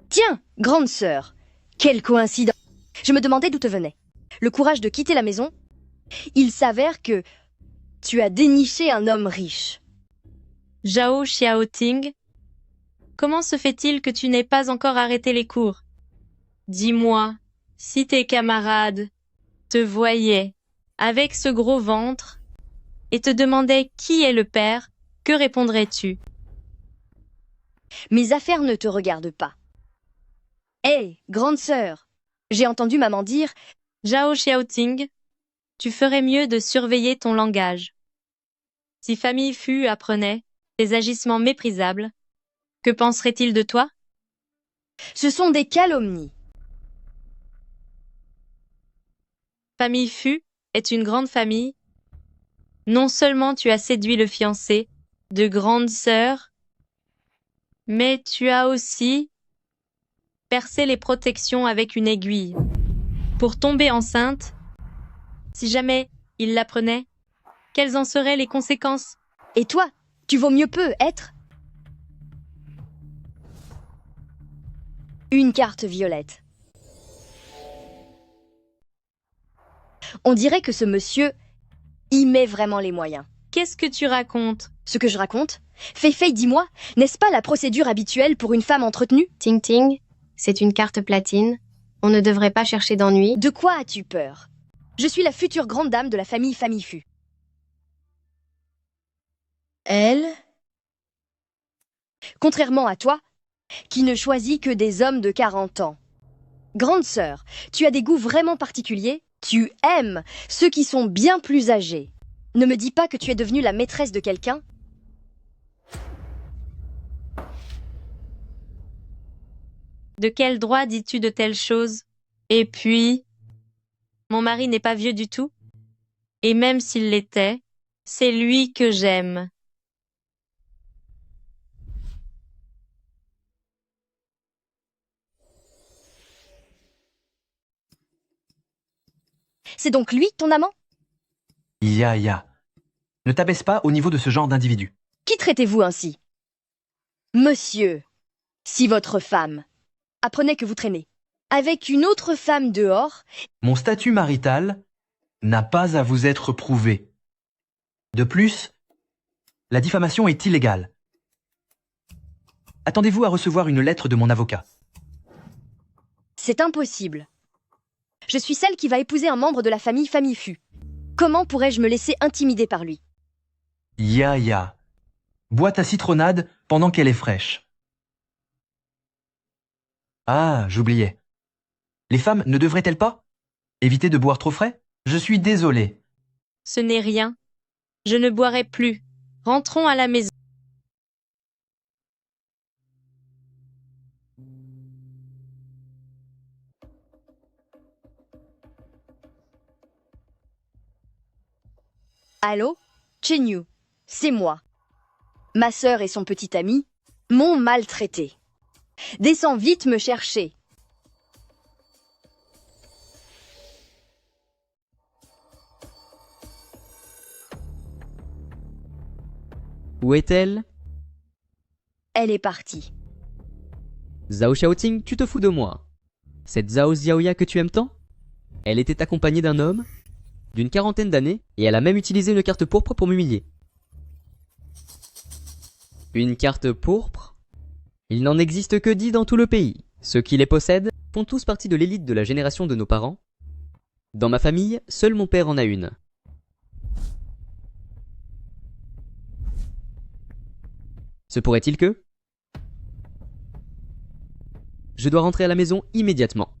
S7: Tiens, grande sœur, quelle coïncidence! Je me demandais d'où te venait. Le courage de quitter la maison. Il s'avère que tu as déniché un homme riche.
S1: Zhao Xiaoting, comment se fait-il que tu n'aies pas encore arrêté les cours? Dis-moi, si tes camarades te voyaient avec ce gros ventre et te demandaient qui est le père, que répondrais-tu?
S7: Mes affaires ne te regardent pas. Hé, grande sœur, j'ai entendu maman dire
S1: Zhao Xiaoting, tu ferais mieux de surveiller ton langage. Si famille Fu apprenait tes agissements méprisables, que penserait-il de toi?
S7: ce sont des calomnies.
S1: Famille Fu est une grande famille Non seulement tu as séduit le fiancé de grande sœur, mais tu as aussi percé les protections avec une aiguille. Pour tomber enceinte, si jamais il l'apprenait, quelles en seraient les conséquences?
S7: Et toi, tu vaux mieux peu être une carte violette. On dirait que ce monsieur y met vraiment les moyens.
S1: Qu'est-ce que tu racontes?
S7: Ce que je raconte? Fei, dis-moi, n'est-ce pas la procédure habituelle pour une femme entretenue?
S12: Ting Ting, c'est une carte platine. On ne devrait pas chercher d'ennui.
S7: De quoi as-tu peur? Je suis la future grande dame de la famille Fu.
S3: Elle?
S7: Contrairement à toi, qui ne choisit que des hommes de 40 ans. Grande sœur, tu as des goûts vraiment particuliers. Tu aimes ceux qui sont bien plus âgés. Ne me dis pas que tu es devenue la maîtresse de quelqu'un.
S1: De quel droit dis-tu de telles choses? Et puis, mon mari n'est pas vieux du tout, et même s'il l'était, c'est lui que j'aime.
S7: C'est donc lui, ton amant?
S2: Ya. Ne t'abaisse pas au niveau de ce genre d'individu.
S7: Qui traitez-vous ainsi? Monsieur, si votre femme apprenait que vous traînez avec une autre femme dehors...
S2: Mon statut marital n'a pas à vous être prouvé. De plus, la diffamation est illégale. Attendez-vous à recevoir une lettre de mon avocat.
S7: C'est impossible. Je suis celle qui va épouser un membre de la famille Fu. Comment pourrais-je me laisser intimider par lui?
S2: Ya. Bois ta citronnade pendant qu'elle est fraîche. Ah, j'oubliais. Les femmes ne devraient-elles pas éviter de boire trop frais? Je suis désolé.
S1: Ce n'est rien. Je ne boirai plus. Rentrons à la maison.
S7: Allô? Chenyu, c'est moi. Ma sœur et son petit ami m'ont maltraité. Descends vite me chercher.
S5: Où est-elle?
S7: Elle est partie.
S5: Zhao Xiaoting, tu te fous de moi. Cette Zhao Xiaoya que tu aimes tant? Elle était accompagnée d'un homme d'une quarantaine d'années et elle a même utilisé une carte pourpre pour m'humilier. Une carte pourpre? Il n'en existe que 10 dans tout le pays. Ceux qui les possèdent font tous partie de l'élite de la génération de nos parents. Dans ma famille, seul mon père en a une. Se pourrait-il que... Je dois rentrer à la maison immédiatement.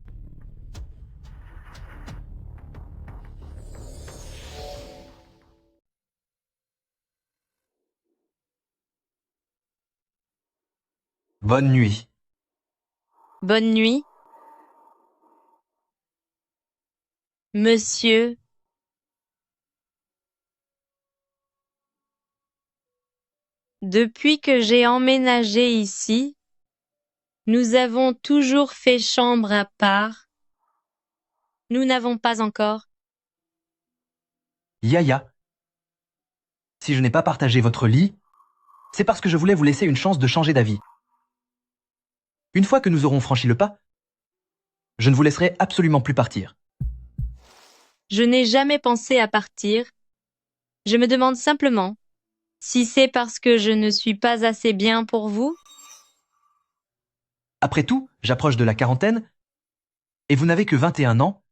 S2: Bonne nuit.
S1: Bonne nuit. Monsieur. Depuis que j'ai emménagé ici, nous avons toujours fait chambre à part. Nous n'avons pas encore.
S2: Ya. Si je n'ai pas partagé votre lit, c'est parce que je voulais vous laisser une chance de changer d'avis. Une fois que nous aurons franchi le pas, je ne vous laisserai absolument plus partir.
S1: Je n'ai jamais pensé à partir. Je me demande simplement si c'est parce que je ne suis pas assez bien pour vous.
S2: Après tout, j'approche de la quarantaine, et vous n'avez que 21 ans.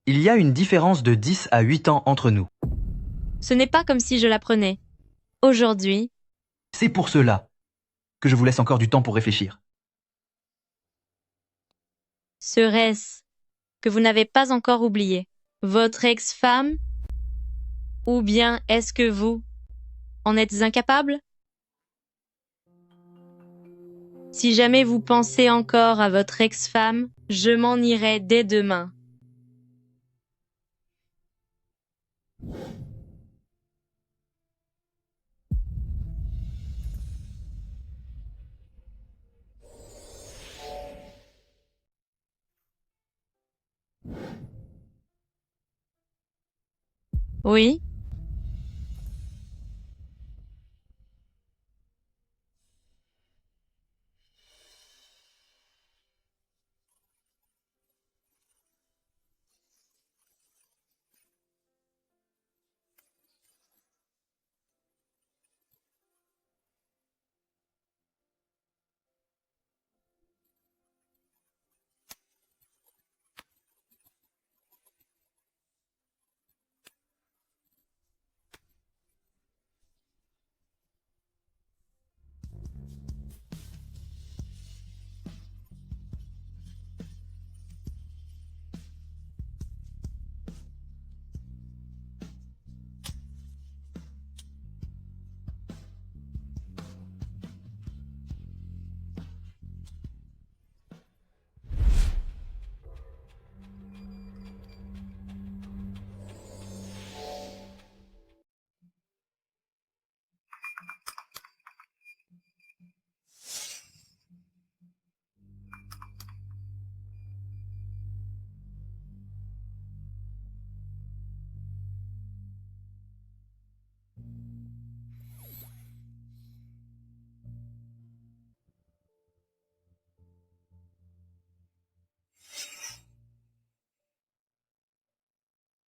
S2: Il y a une différence de 10 à 8 ans entre nous.
S1: Ce n'est pas comme si je l'apprenais. Aujourd'hui,
S2: c'est pour cela que je vous laisse encore du temps pour réfléchir.
S1: Serait-ce que vous n'avez pas encore oublié votre ex-femme? Ou bien est-ce que vous en êtes incapable? Si jamais vous pensez encore à votre ex-femme, je m'en irai dès demain. Oui.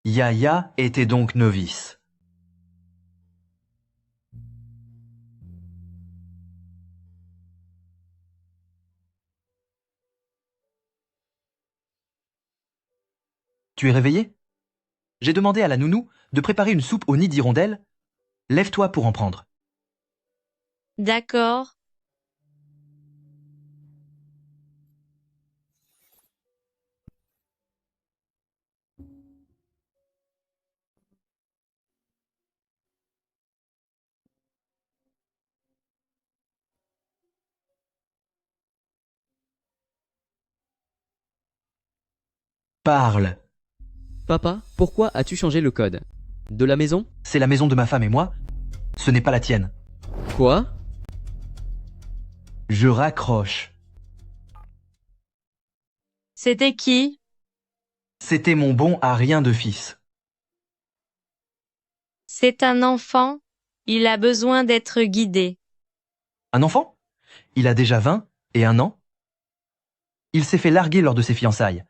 S2: Yaya était donc novice. Tu es réveillé? J'ai demandé à la nounou de préparer une soupe au nid d'hirondelle. Lève-toi pour en prendre.
S1: D'accord.
S2: Parle.
S5: Papa, pourquoi as-tu changé le code? De la maison?
S2: C'est la maison de ma femme et moi. Ce n'est pas la tienne.
S5: Quoi?
S2: Je raccroche.
S1: C'était qui?
S2: C'était mon bon à rien de fils.
S1: C'est un enfant. Il a besoin d'être guidé.
S2: Un enfant? Il a déjà 20 et 1 an. Il s'est fait larguer lors de ses fiançailles.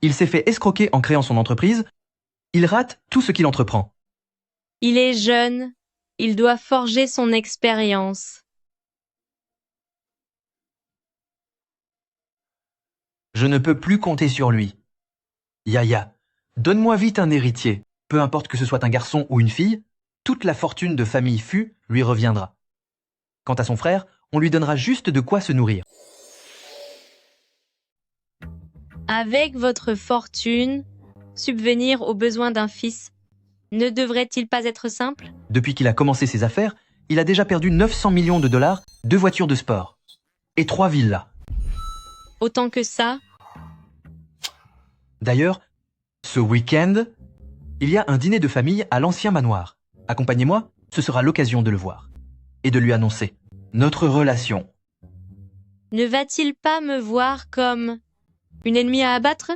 S2: Il s'est fait escroquer en créant son entreprise. Il rate tout ce qu'il entreprend.
S1: Il est jeune. Il doit forger son expérience.
S2: Je ne peux plus compter sur lui. Yaya, donne-moi vite un héritier. Peu importe que ce soit un garçon ou une fille, toute la fortune de famille Fu lui reviendra. Quant à son frère, on lui donnera juste de quoi se nourrir.
S1: Avec votre fortune, subvenir aux besoins d'un fils ne devrait-il pas être simple?
S2: Depuis qu'il a commencé ses affaires, il a déjà perdu 900 millions de dollars, 2 voitures de sport et 3 villas.
S1: Autant que ça?
S2: D'ailleurs, ce week-end, il y a un dîner de famille à l'ancien manoir. Accompagnez-moi, ce sera l'occasion de le voir et de lui annoncer notre relation.
S1: Ne va-t-il pas me voir comme une ennemie à abattre?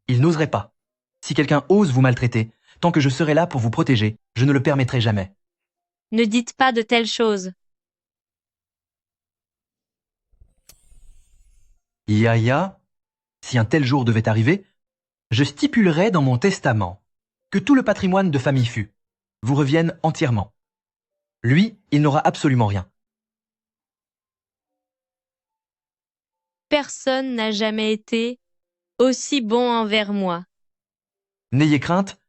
S2: Il n'oserait pas. Si quelqu'un ose vous maltraiter, tant que je serai là pour vous protéger, je ne le permettrai jamais.
S1: Ne dites pas de telles choses.
S2: Yaya, si un tel jour devait arriver, je stipulerai dans mon testament que tout le patrimoine de famille Fu vous revienne entièrement. Lui, il n'aura absolument rien.
S1: Personne n'a jamais été aussi bon envers moi.
S2: N'ayez crainte,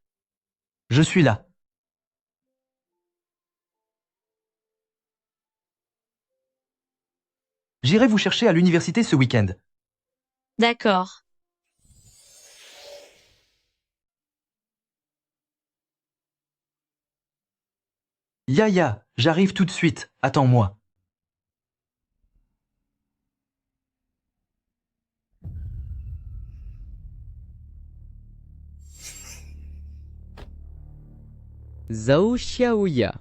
S2: je suis là. J'irai vous chercher à l'université ce week-end.
S1: D'accord.
S2: Yaya, j'arrive tout de suite, attends-moi.
S5: Zhao Xiaoya.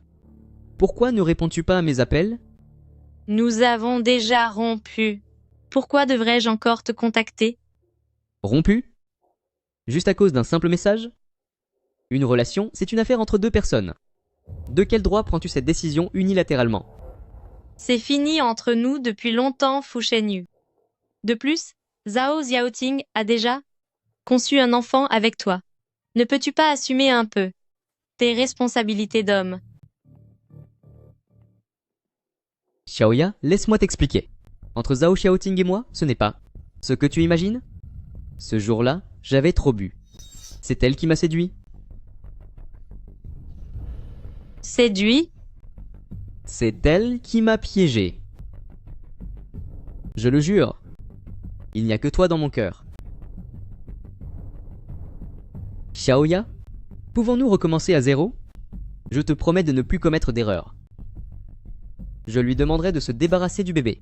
S5: Pourquoi ne réponds-tu pas à mes appels?
S1: Nous avons déjà rompu. Pourquoi devrais-je encore te contacter?
S5: Rompu? Juste à cause d'un simple message? Une relation, c'est une affaire entre deux personnes. De quel droit prends-tu cette décision unilatéralement?
S1: C'est fini entre nous depuis longtemps, Fu Shenyu. De plus, Zhao Xiaoting a déjà conçu un enfant avec toi. Ne peux-tu pas assumer un peu tes responsabilités d'homme?
S5: Xiaoya, laisse-moi t'expliquer. Entre Zhao Xiaoting et moi, ce n'est pas ce que tu imagines? Ce jour-là, j'avais trop bu. C'est elle qui m'a séduit.
S1: Séduit?
S5: C'est elle qui m'a piégé. Je le jure. Il n'y a que toi dans mon cœur. Xiaoya, pouvons-nous recommencer à zéro? Je te promets de ne plus commettre d'erreur. Je lui demanderai de se débarrasser du bébé.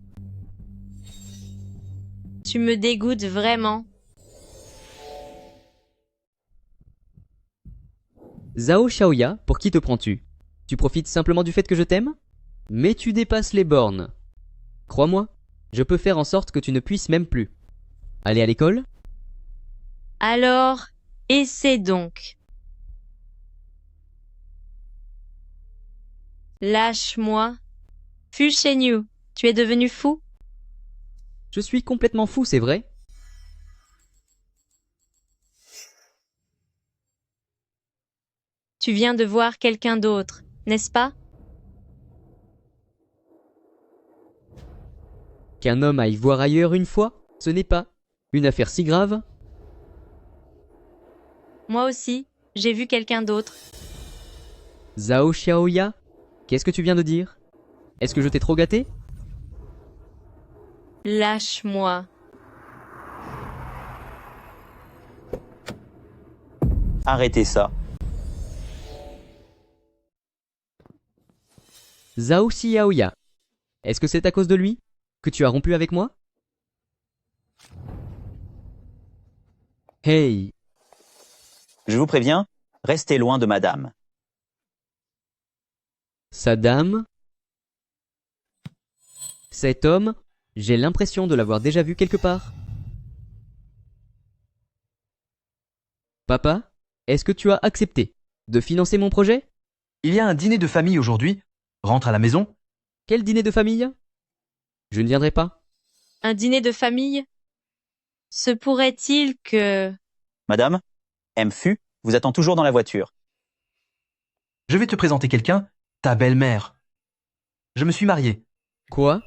S1: Tu me dégoûtes vraiment.
S5: Zhao Xiaoya, pour qui te prends-tu? Tu profites simplement du fait que je t'aime? Mais tu dépasses les bornes. Crois-moi, je peux faire en sorte que tu ne puisses même plus aller à l'école?
S1: Alors, essaie donc. Lâche-moi. Fu Shenyu, tu es devenu fou?
S5: Je suis complètement fou, c'est vrai?
S1: Tu viens de voir quelqu'un d'autre, n'est-ce pas?
S5: Qu'un homme aille voir ailleurs une fois, ce n'est pas une affaire si grave.
S1: Moi aussi, j'ai vu quelqu'un d'autre.
S5: Zhao Xiaoya, qu'est-ce que tu viens de dire? Est-ce que je t'ai trop gâté?
S1: Lâche-moi.
S8: Arrêtez ça.
S5: Zhao Xiaoya, est-ce que c'est à cause de lui que tu as rompu avec moi? Hey!
S8: Je vous préviens, restez loin de madame.
S5: Sa dame? Cet homme, j'ai l'impression de l'avoir déjà vu quelque part. Papa, est-ce que tu as accepté de financer mon projet?
S2: Il y a un dîner de famille aujourd'hui. Rentre à la maison.
S5: Quel dîner de famille? Je ne viendrai pas.
S1: Un dîner de famille? Se pourrait-il que...
S8: Madame, Fu vous attend toujours dans la voiture.
S2: Je vais te présenter quelqu'un, ta belle-mère. Je me suis marié.
S5: Quoi?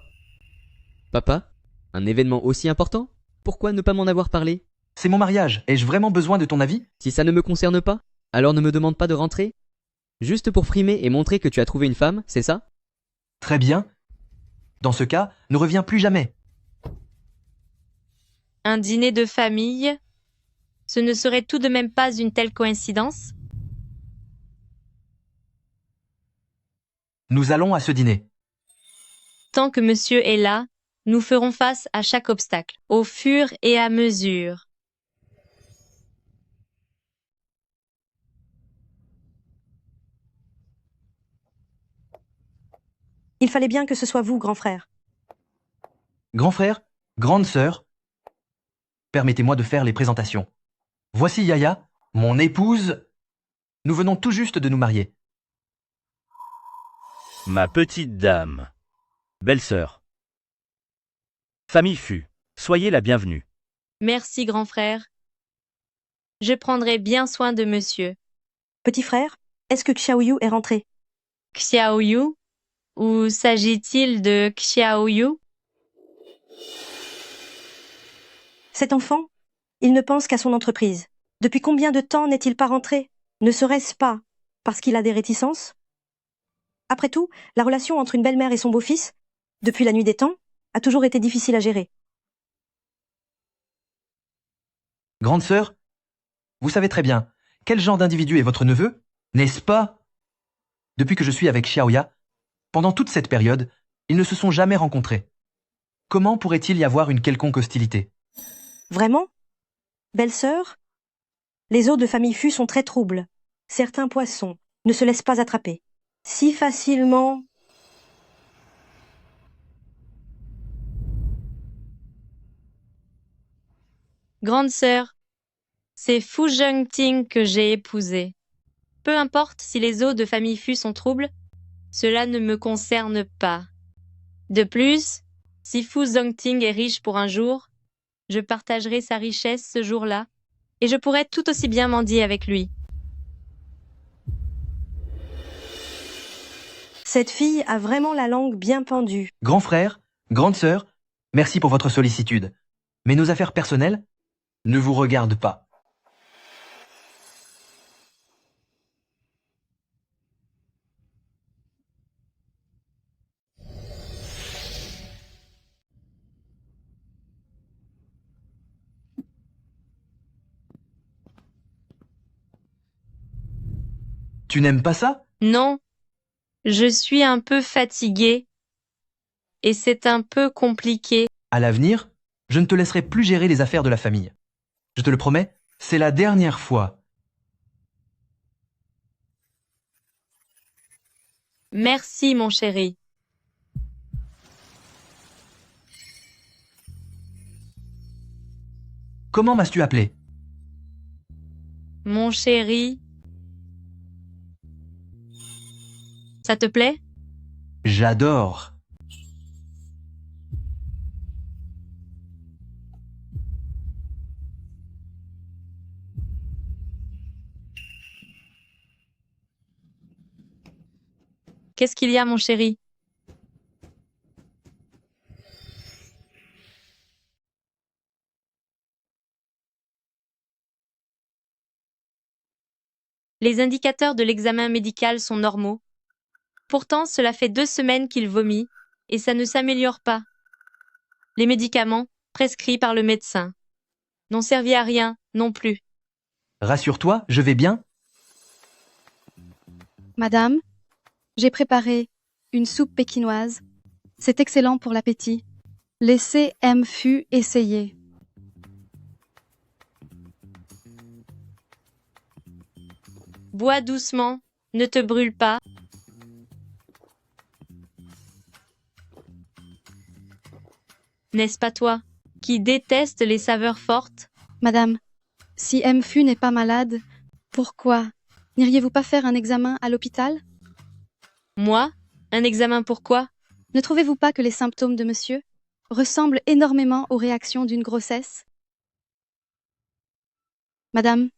S5: Papa, un événement aussi important? Pourquoi ne pas m'en avoir parlé?
S2: C'est mon mariage. Ai-je vraiment besoin de ton avis?
S5: Si ça ne me concerne pas, alors ne me demande pas de rentrer. Juste pour frimer et montrer que tu as trouvé une femme, c'est ça?
S2: Très bien. Dans ce cas, ne reviens plus jamais.
S1: Un dîner de famille? Ce ne serait tout de même pas une telle coïncidence?
S2: Nous allons à ce dîner.
S1: Tant que monsieur est là, nous ferons face à chaque obstacle, au fur et à mesure.
S13: Il fallait bien que ce soit vous, grand frère.
S2: Grand frère, grande sœur, permettez-moi de faire les présentations. Voici Yaya, mon épouse. Nous venons tout juste de nous marier.
S14: Ma petite dame. Belle-sœur. Famille Fu, soyez la bienvenue.
S1: Merci, grand frère. Je prendrai bien soin de monsieur.
S13: Petit frère, est-ce que Xiaoyu est rentré?
S1: Xiaoyu? Ou s'agit-il de Xiaoyu?
S13: Cet enfant, il ne pense qu'à son entreprise. Depuis combien de temps n'est-il pas rentré? Ne serait-ce pas parce qu'il a des réticences? Après tout, la relation entre une belle-mère et son beau-fils, depuis la nuit des temps, a toujours été difficile à gérer.
S2: Grande sœur, vous savez très bien, quel genre d'individu est votre neveu, n'est-ce pas? Depuis que je suis avec Xiaoya, pendant toute cette période, ils ne se sont jamais rencontrés. Comment pourrait-il y avoir une quelconque hostilité?
S13: Vraiment? Belle-sœur? Les eaux de famille Fu sont très troubles. Certains poissons ne se laissent pas attraper. Si facilement...
S1: Grande sœur, C'est Fu Zhengting que j'ai épousé. Peu importe si les eaux de famille Fu sont troubles, cela ne me concerne pas. De plus, si Fu Zhengting est riche pour un jour, je partagerai sa richesse ce jour-là, et je pourrai tout aussi bien mendier avec lui.
S13: Cette fille a vraiment la langue bien pendue.
S2: Grand frère, grande sœur, merci pour votre sollicitude. Mais nos affaires personnelles ne vous regardent pas. Tu n'aimes pas ça?
S1: Non, je suis un peu fatiguée, et c'est un peu compliqué.
S2: À l'avenir, je ne te laisserai plus gérer les affaires de la famille. Je te le promets, c'est la dernière fois.
S1: Merci, mon chéri.
S2: Comment m'as-tu appelé?
S1: Mon chéri. Ça te plaît?
S2: J'adore.
S1: Qu'est-ce qu'il y a, mon chéri? Les indicateurs de l'examen médical sont normaux. Pourtant, cela fait 2 semaines qu'il vomit et ça ne s'améliore pas. Les médicaments, prescrits par le médecin, n'ont servi à rien non plus.
S2: Rassure-toi, je vais bien.
S15: Madame, j'ai préparé une soupe pékinoise. C'est excellent pour l'appétit. Laissez M. Fu essayer.
S1: Bois doucement, ne te brûle pas. N'est-ce pas toi, qui déteste les saveurs fortes?
S15: Madame, si M. Fu n'est pas malade, pourquoi n'iriez-vous pas faire un examen à l'hôpital?
S1: Moi? Un examen pourquoi?
S15: Ne trouvez-vous pas que les symptômes de monsieur ressemblent énormément aux réactions d'une grossesse? Madame,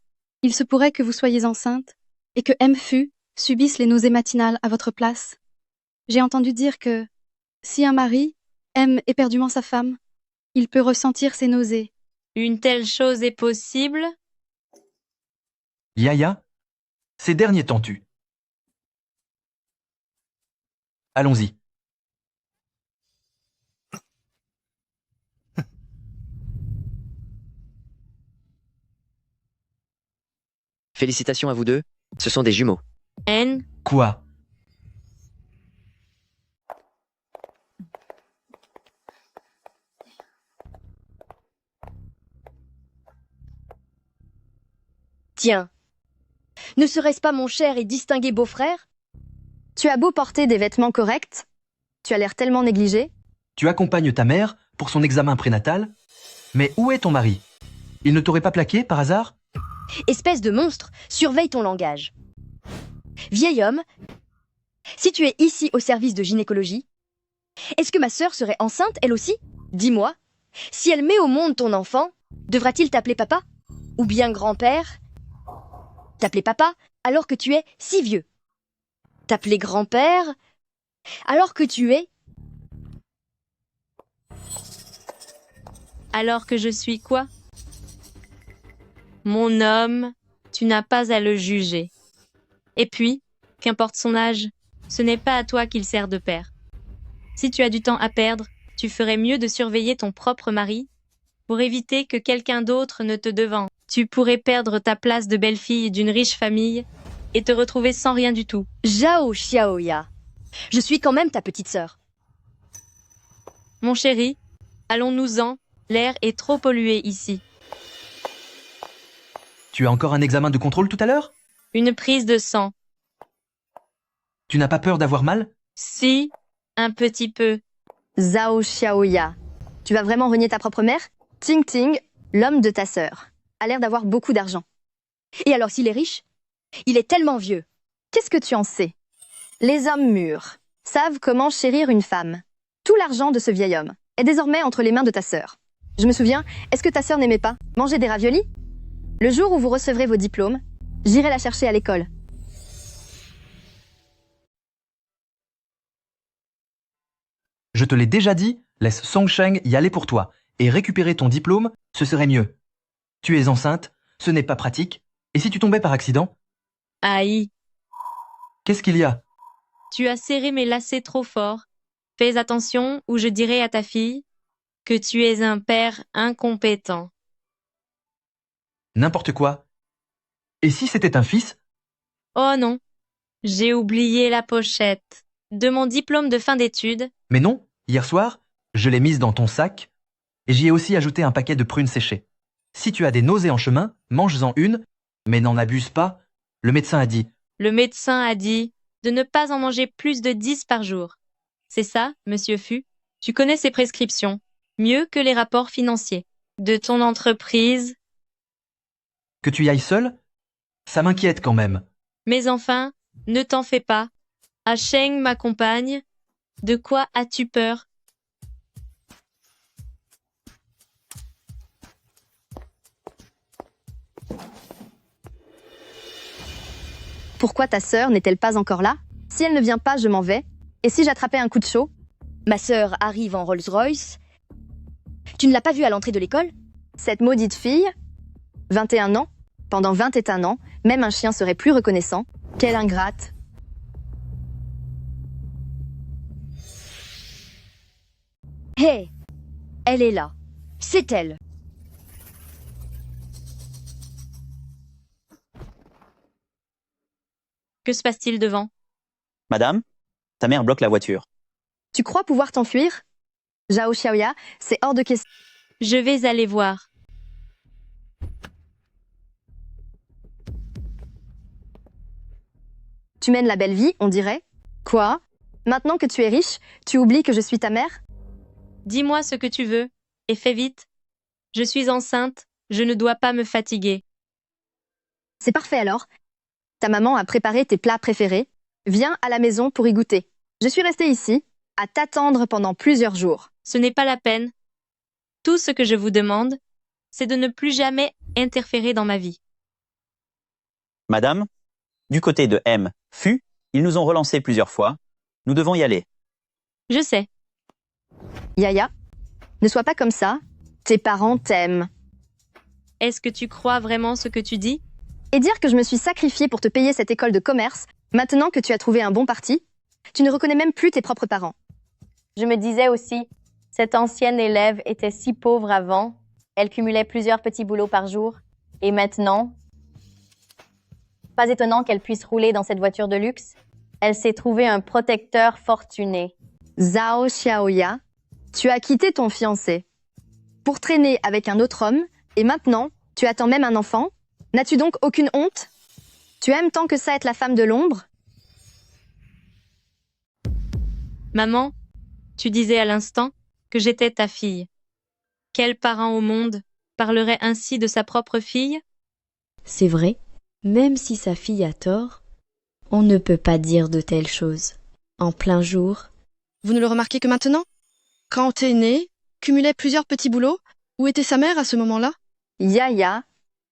S15: il se pourrait que vous soyez enceinte et que M. Fu subisse les nausées matinales à votre place. J'ai entendu dire que, si un mari aime éperdument sa femme, il peut ressentir ses nausées.
S1: Une telle chose est possible?
S2: Yaya, ces derniers temps tu. Allons-y.
S16: Félicitations à vous deux, ce sont des jumeaux.
S1: N.
S2: Quoi?
S7: Tiens, ne serait-ce pas mon cher et distingué beau-frère?
S4: Tu as beau porter des vêtements corrects, tu as l'air tellement négligé.
S2: Tu accompagnes ta mère pour son examen prénatal, mais où est ton mari? Il ne t'aurait pas plaqué, par hasard?
S7: Espèce de monstre, surveille ton langage. Vieil homme, si tu es ici au service de gynécologie, est-ce que ma sœur serait enceinte, elle aussi? Dis-moi, si elle met au monde ton enfant, devra-t-il t'appeler papa? Ou bien grand-père? T'appeler papa alors que tu es si vieux? T'appeler grand-père alors que tu es...
S1: Alors que je suis quoi? Mon homme, tu n'as pas à le juger. Et puis, qu'importe son âge, ce n'est pas à toi qu'il sert de père. Si tu as du temps à perdre, tu ferais mieux de surveiller ton propre mari pour éviter que quelqu'un d'autre ne te devance. Tu pourrais perdre ta place de belle-fille d'une riche famille et te retrouver sans rien du tout.
S7: Zhao Xiaoya, je suis quand même ta petite sœur.
S1: Mon chéri, allons-nous-en, l'air est trop pollué ici.
S2: Tu as encore un examen de contrôle tout à l'heure?
S1: Une prise de sang.
S2: Tu n'as pas peur d'avoir mal?
S1: Si, un petit peu.
S4: Zhao Xiaoya, tu vas vraiment renier ta propre mère? Ting Ting, l'homme de ta sœur. a l'air d'avoir beaucoup d'argent.
S7: Et alors s'il est riche? Il est tellement vieux.
S4: Qu'est-ce que tu en sais? Les hommes mûrs savent comment chérir une femme. Tout l'argent de ce vieil homme est désormais entre les mains de ta sœur. Je me souviens, est-ce que ta sœur n'aimait pas manger des raviolis? Le jour où vous recevrez vos diplômes, j'irai la chercher à l'école.
S2: Je te l'ai déjà dit, laisse Songsheng y aller pour toi, et récupérer ton diplôme, ce serait mieux. Tu es enceinte, ce n'est pas pratique, et si tu tombais par accident?
S1: Aïe,
S2: Qu'est-ce qu'il y a?
S1: tu as serré mes lacets trop fort. Fais attention ou je dirai à ta fille que tu es un père incompétent.
S2: N'importe quoi. Et si c'était un fils?
S1: Oh non, j'ai oublié la pochette de mon diplôme de fin d'études.
S2: Mais non, hier soir, je l'ai mise dans ton sac, et j'y ai aussi ajouté un paquet de prunes séchées. Si tu as des nausées en chemin, mange-en une, mais n'en abuse pas, le médecin a dit.
S1: Le médecin a dit de ne pas en manger plus de 10 par jour. C'est ça, monsieur Fu? Tu connais ces prescriptions, mieux que les rapports financiers de ton entreprise.
S2: Que tu y ailles seul? Ça m'inquiète quand même.
S1: Mais enfin, ne t'en fais pas. Ah Sheng m'accompagne. De quoi as-tu peur?
S4: Pourquoi ta sœur n'est-elle pas encore là? Si elle ne vient pas, je m'en vais. Et si j'attrapais un coup de chaud?
S7: Ma sœur arrive en Rolls-Royce. Tu ne l'as pas vue à l'entrée de l'école?
S4: Cette maudite fille, 21 ans, pendant 21 ans, même un chien serait plus reconnaissant. Quelle ingrate!
S7: Hé, elle est là. C'est elle.
S1: Que se passe-t-il devant?
S8: Madame, ta mère bloque la voiture.
S4: Tu crois pouvoir t'enfuir? Zhao Xiaoya, c'est hors de question.
S1: Je vais aller voir.
S4: Tu mènes la belle vie, on dirait. Quoi? Maintenant que tu es riche, tu oublies que je suis ta mère?
S1: Dis-moi ce que tu veux, et fais vite. Je suis enceinte, je ne dois pas me fatiguer.
S4: C'est parfait alors. Ta maman a préparé tes plats préférés. Viens à la maison pour y goûter. Je suis restée ici, à t'attendre pendant plusieurs jours.
S1: Ce n'est pas la peine. Tout ce que je vous demande, c'est de ne plus jamais interférer dans ma vie.
S8: Madame, du côté de M. Fu, ils nous ont relancé plusieurs fois. Nous devons y aller.
S1: Je sais.
S4: Yaya, ne sois pas comme ça. Tes parents t'aiment.
S1: Est-ce que tu crois vraiment ce que tu dis?
S4: Et dire que je me suis sacrifiée pour te payer cette école de commerce, maintenant que tu as trouvé un bon parti, tu ne reconnais même plus tes propres parents.
S1: Je me disais aussi, cette ancienne élève était si pauvre avant, elle cumulait plusieurs petits boulots par jour, et maintenant, pas étonnant qu'elle puisse rouler dans cette voiture de luxe, elle s'est trouvée un protecteur fortuné.
S4: Zhao Xiaoya, tu as quitté ton fiancé pour traîner avec un autre homme, et maintenant, tu attends même un enfant? N'as-tu donc aucune honte? Tu aimes tant que ça être la femme de l'ombre?
S1: Maman, tu disais à l'instant que j'étais ta fille. Quel parent au monde parlerait ainsi de sa propre fille?
S12: C'est vrai, même si sa fille a tort, on ne peut pas dire de telles choses. En plein jour.
S15: Vous ne le remarquez que maintenant? Quand t'es né, cumulait plusieurs petits boulots. Où était sa mère à ce moment-là?
S4: Yaya,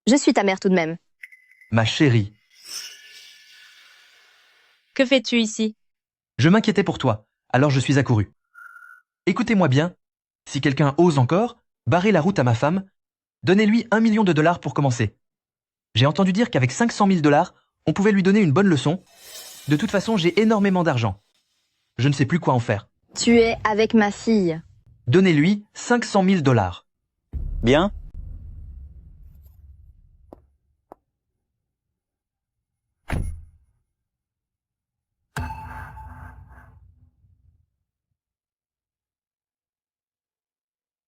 S4: je suis ta mère tout de même.
S2: Ma chérie,
S1: Que fais-tu ici?
S2: je m'inquiétais pour toi, alors je suis accouru. Écoutez-moi bien, si quelqu'un ose encore, barrer la route à ma femme, donnez-lui $1 million pour commencer. J'ai entendu dire qu'avec $500 000, on pouvait lui donner une bonne leçon. De toute façon, j'ai énormément d'argent. Je ne sais plus quoi en faire.
S4: Tu es avec ma fille.
S2: Donnez-lui $500 000.
S8: Bien.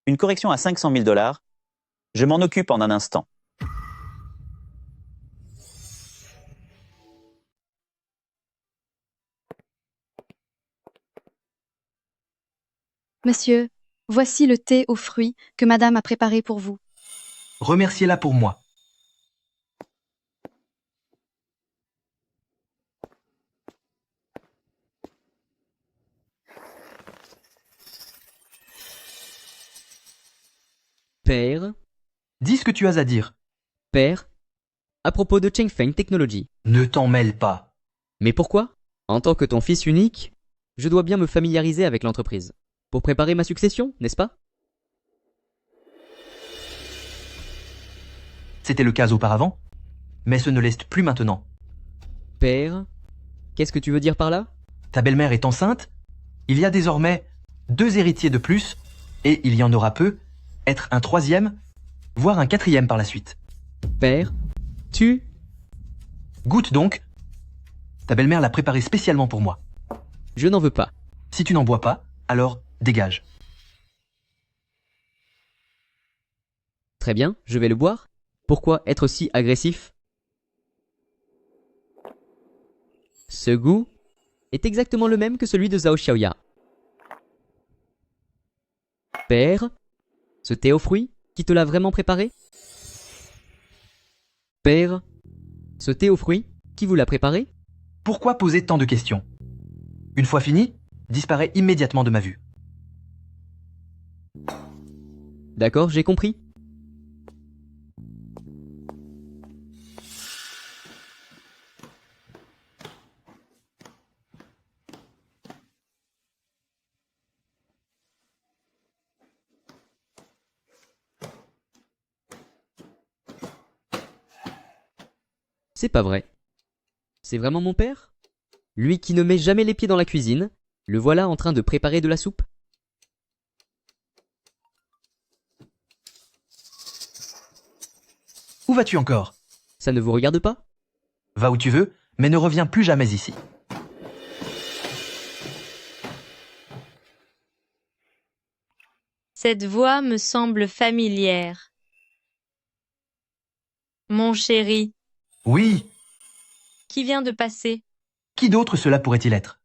S8: Une correction à $500 000. Je m'en occupe en un instant.
S15: Monsieur, voici le thé aux fruits que madame a préparé pour vous.
S2: Remerciez-la pour moi.
S5: Père,
S2: Dis ce que tu as à dire.
S5: père, à propos de Chengfeng Technology.
S2: Ne t'en mêle pas.
S5: Mais pourquoi? En tant que ton fils unique, je dois bien me familiariser avec l'entreprise. Pour préparer ma succession, n'est-ce pas?
S2: C'était le cas auparavant, mais ce ne l'est plus maintenant.
S5: Père, qu'est-ce que tu veux dire par là?
S2: Ta belle-mère est enceinte, il y a désormais 2 héritiers de plus, et il y en aura peu, être un 3e, voire un 4e par la suite.
S5: Père, tu...
S2: Goûte donc. Ta belle-mère l'a préparé spécialement pour moi.
S5: Je n'en veux pas.
S2: Si tu n'en bois pas, alors dégage.
S5: Très bien, je vais le boire. Pourquoi être si agressif? Ce goût est exactement le même que celui de Zhao Xiaoya. Père, ce thé aux fruits, qui te l'a vraiment préparé? Père, ce thé aux fruits, qui vous l'a préparé?
S2: Pourquoi poser tant de questions? Une fois fini, disparaît immédiatement de ma vue.
S5: D'accord, j'ai compris. C'est pas vrai. C'est vraiment mon père? Lui qui ne met jamais les pieds dans la cuisine, le voilà en train de préparer de la soupe?
S2: Où vas-tu encore?
S5: Ça ne vous regarde pas?
S2: Va où tu veux, mais ne reviens plus jamais ici.
S1: Cette voix me semble familière. Mon chéri,
S2: Oui,
S1: qui vient de passer?
S2: qui d'autre cela pourrait-il être?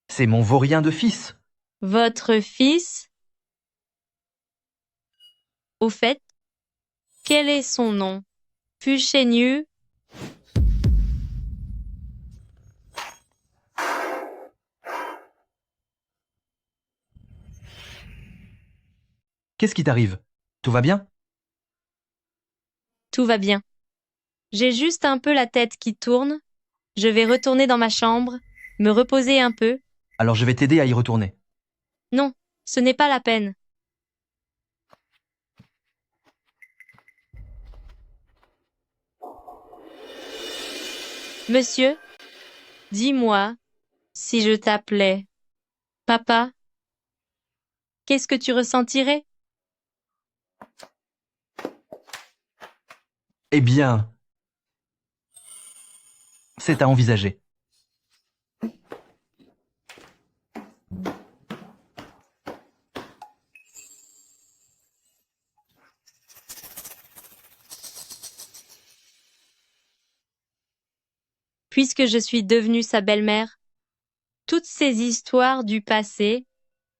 S2: C'est mon vaurien de fils.
S1: Votre fils? Au fait, quel est son nom? Fu Shenyu?
S2: Qu'est-ce qui t'arrive? Tout va bien?
S1: Tout va bien. J'ai juste un peu la tête qui tourne. Je vais retourner dans ma chambre, me reposer un peu.
S2: Alors je vais t'aider à y retourner.
S1: Non, ce n'est pas la peine. Monsieur, dis-moi, si je t'appelais papa, qu'est-ce que tu ressentirais?
S2: Eh bien, c'est à envisager.
S1: Puisque je suis devenue sa belle-mère, toutes ces histoires du passé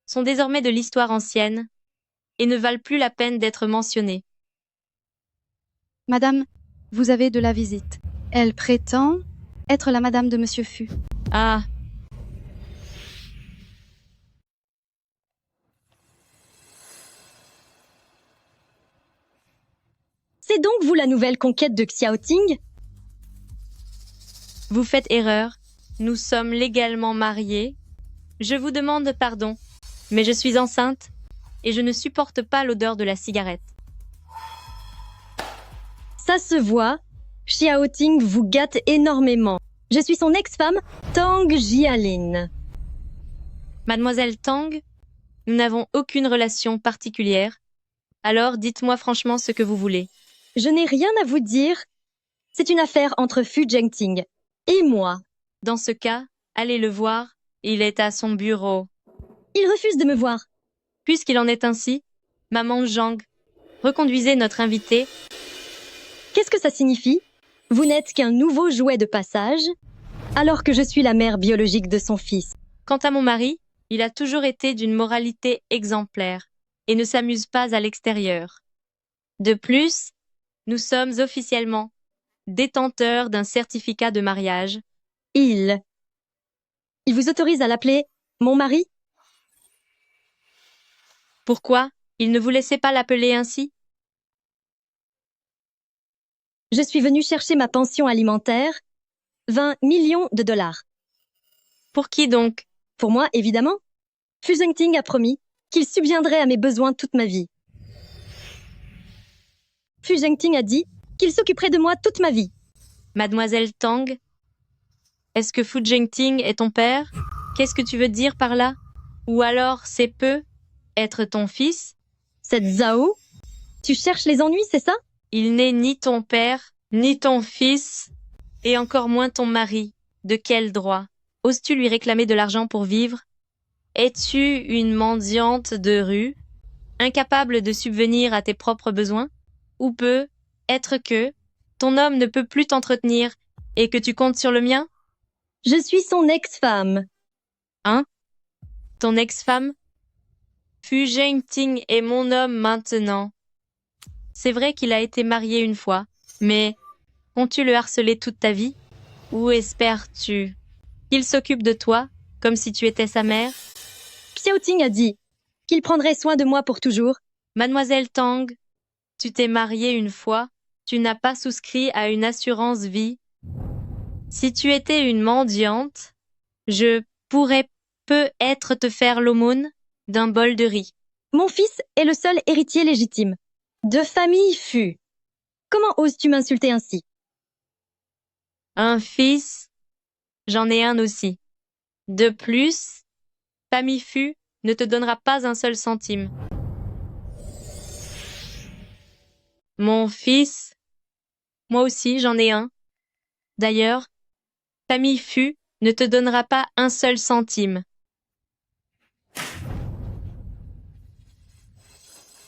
S1: sont désormais de l'histoire ancienne et ne valent plus la peine d'être mentionnées.
S15: Madame, vous avez de la visite. Elle prétend être la madame de Monsieur Fu.
S1: Ah,
S7: C'est donc vous la nouvelle conquête de Xiaoting?
S1: vous faites erreur. Nous sommes légalement mariés. Je vous demande pardon, mais je suis enceinte et je ne supporte pas l'odeur de la cigarette.
S7: Ça se voit, Xiaoting vous gâte énormément. Je suis son ex-femme, Tang Jialin.
S1: Mademoiselle Tang, nous n'avons aucune relation particulière. Alors dites-moi franchement ce que vous voulez.
S7: Je n'ai rien à vous dire. C'est une affaire entre Fu Zhengting et moi.
S1: Dans ce cas, allez le voir. Il est à son bureau.
S7: Il refuse de me voir.
S1: Puisqu'il en est ainsi, maman Zhang, reconduisez notre invité.
S7: Qu'est-ce que ça signifie? Vous n'êtes qu'un nouveau jouet de passage, alors que je suis la mère biologique de son fils.
S1: Quant à mon mari, il a toujours été d'une moralité exemplaire et ne s'amuse pas à l'extérieur. De plus, nous sommes officiellement détenteurs d'un certificat de mariage.
S7: Il vous autorise à l'appeler mon mari?
S1: Pourquoi il ne vous laissait pas l'appeler ainsi?
S7: Je suis venue chercher ma pension alimentaire, 20 millions de dollars.
S1: Pour qui donc?
S7: Pour moi, évidemment. Fu Zhengting a promis qu'il subviendrait à mes besoins toute ma vie. Fu Zhengting a dit qu'il s'occuperait de moi toute ma vie.
S1: Mademoiselle Tang, est-ce que Fu Zhengting est ton père? Qu'est-ce que tu veux dire par là? Ou alors, c'est peu être ton fils?
S7: Cette Zhao, tu cherches les ennuis, c'est ça?
S1: Il n'est ni ton père, ni ton fils, et encore moins ton mari. De quel droit? Oses-tu lui réclamer de l'argent pour vivre? Es-tu une mendiante de rue, incapable de subvenir à tes propres besoins? Ou peut être que ton homme ne peut plus t'entretenir et que tu comptes sur le mien?
S7: Je suis son ex-femme.
S1: Hein? Ton ex-femme? Fu Zhengting est mon homme maintenant. C'est vrai qu'il a été marié une fois, mais comptes-tu le harceler toute ta vie? Ou espères-tu qu'il s'occupe de toi, comme si tu étais sa mère?
S7: Xiaoting a dit qu'il prendrait soin de moi pour toujours.
S1: Mademoiselle Tang, tu t'es mariée une fois, tu n'as pas souscrit à une assurance vie. Si tu étais une mendiante, je pourrais peut-être te faire l'aumône d'un bol de riz.
S7: Mon fils est le seul héritier légitime. De famille Fu. Comment oses-tu m'insulter ainsi?
S1: Un fils? J'en ai un aussi. De plus, famille Fu ne te donnera pas un seul centime. Mon fils? Moi aussi, j'en ai un. D'ailleurs, famille Fu ne te donnera pas un seul centime.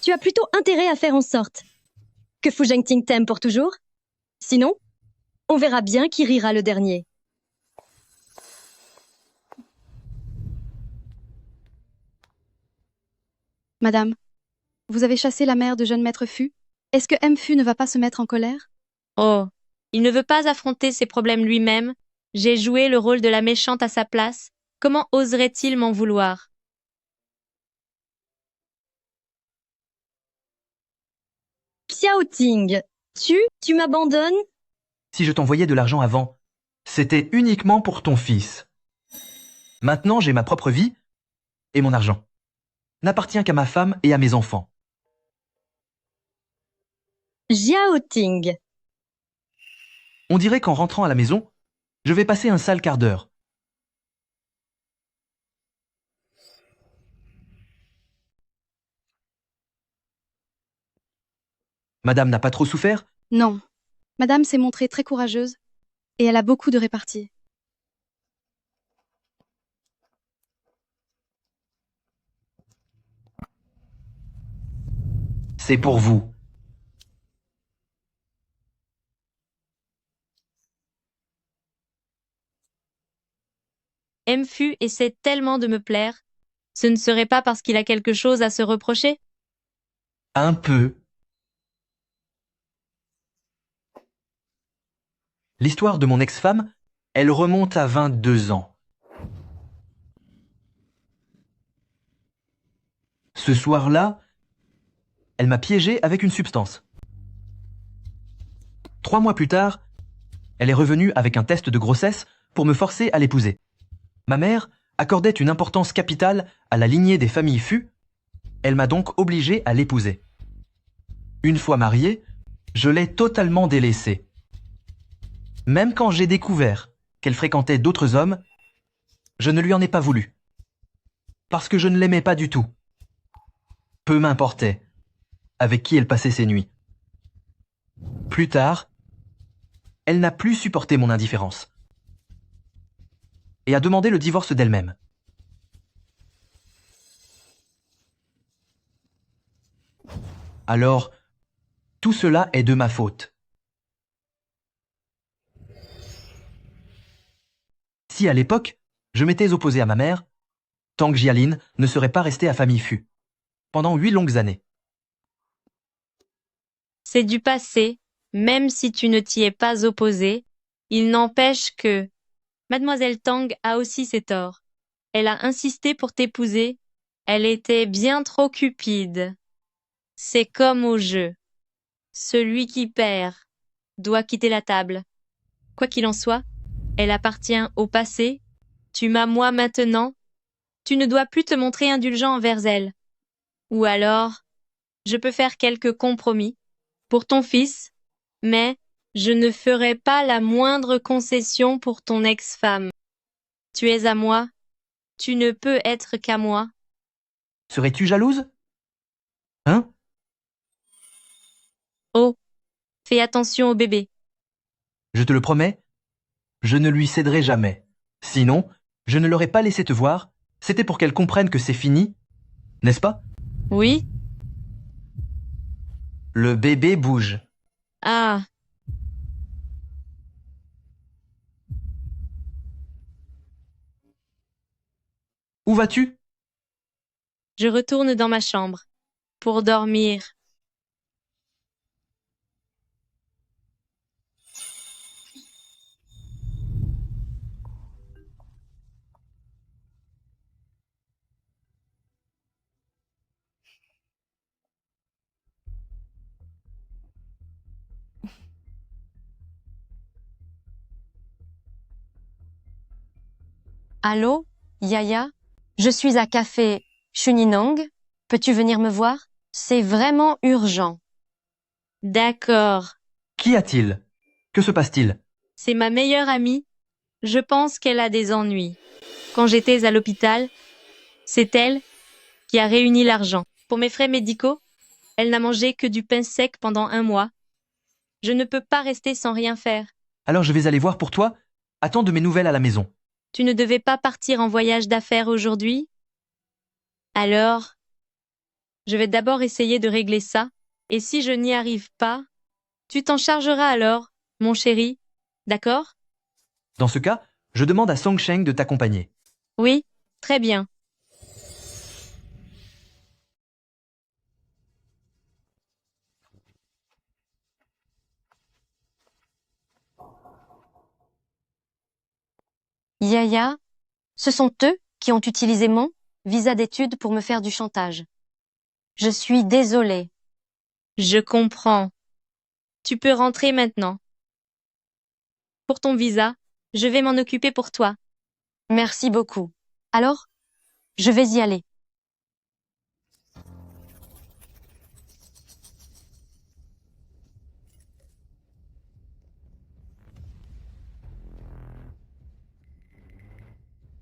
S7: Tu as plutôt intérêt à faire en sorte que Fu Zhengting t'aime pour toujours. Sinon, on verra bien qui rira le dernier.
S15: Madame, vous avez chassé la mère de jeune maître Fu. Est-ce que M. Fu ne va pas se mettre en colère?
S1: Oh, il ne veut pas affronter ses problèmes lui-même. J'ai joué le rôle de la méchante à sa place. Comment oserait-il m'en vouloir?
S7: Xiaoting, tu m'abandonnes?
S2: Si je t'envoyais de l'argent avant, c'était uniquement pour ton fils. Maintenant, j'ai ma propre vie et mon argent n'appartient qu'à ma femme et à mes enfants.
S7: Xiaoting.
S2: On dirait qu'en rentrant à la maison, je vais passer un sale quart d'heure. Madame n'a pas trop souffert?
S15: Non. Madame s'est montrée très courageuse et elle a beaucoup de répartie.
S2: C'est pour vous.
S1: Mfu essaie tellement de me plaire. Ce ne serait pas parce qu'il a quelque chose à se reprocher?
S2: Un peu. L'histoire de mon ex-femme, elle remonte à 22 ans. Ce soir-là, elle m'a piégé avec une substance. 3 mois plus tard, elle est revenue avec un test de grossesse pour me forcer à l'épouser. Ma mère accordait une importance capitale à la lignée des familles Fu. Elle m'a donc obligé à l'épouser. Une fois mariée, je l'ai totalement délaissée. Même quand j'ai découvert qu'elle fréquentait d'autres hommes, je ne lui en ai pas voulu. Parce que je ne l'aimais pas du tout. Peu m'importait avec qui elle passait ses nuits. Plus tard, elle n'a plus supporté mon indifférence et a demandé le divorce d'elle-même. Alors, tout cela est de ma faute. Si à l'époque, je m'étais opposé à ma mère, Tang Jialin ne serait pas resté à famille Fu pendant 8 longues années.
S1: C'est du passé, même si tu ne t'y es pas opposé. Il n'empêche que Mademoiselle Tang a aussi ses torts. Elle a insisté pour t'épouser. Elle était bien trop cupide. C'est comme au jeu. Celui qui perd doit quitter la table. Quoi qu'il en soit, elle appartient au passé. Tu m'as moi maintenant. Tu ne dois plus te montrer indulgent envers elle. Ou alors, je peux faire quelques compromis pour ton fils, mais je ne ferai pas la moindre concession pour ton ex-femme. Tu es à moi. Tu ne peux être qu'à moi.
S2: Serais-tu jalouse? Hein?
S1: Oh, fais attention au bébé.
S2: Je te le promets, je ne lui céderai jamais. Sinon, je ne l'aurais pas laissé te voir. C'était pour qu'elle comprenne que c'est fini, n'est-ce pas?
S1: Oui?
S2: Le bébé bouge.
S1: Ah,
S2: Où vas-tu?
S1: je retourne dans ma chambre pour dormir.
S7: Allô, Yaya? Je suis à café Chuninong. Peux-tu venir me voir? C'est vraiment urgent.
S1: D'accord.
S2: Qu'y a-t-il? Que se passe-t-il?
S1: C'est ma meilleure amie. Je pense qu'elle a des ennuis. Quand j'étais à l'hôpital, c'est elle qui a réuni l'argent. Pour mes frais médicaux, elle n'a mangé que du pain sec pendant 1 mois. Je ne peux pas rester sans rien faire.
S2: Alors je vais aller voir pour toi. Attends de mes nouvelles à la maison.
S1: Tu ne devais pas partir en voyage d'affaires aujourd'hui? Alors, je vais d'abord essayer de régler ça, et si je n'y arrive pas, tu t'en chargeras alors, mon chéri, d'accord?
S2: Dans ce cas, je demande à Song Sheng de t'accompagner.
S1: Oui, très bien.
S7: Yaya, ce sont eux qui ont utilisé mon visa d'études pour me faire du chantage. Je suis désolée.
S1: Je comprends. Tu peux rentrer maintenant. Pour ton visa, je vais m'en occuper pour toi.
S7: Merci beaucoup. Alors, je vais y aller.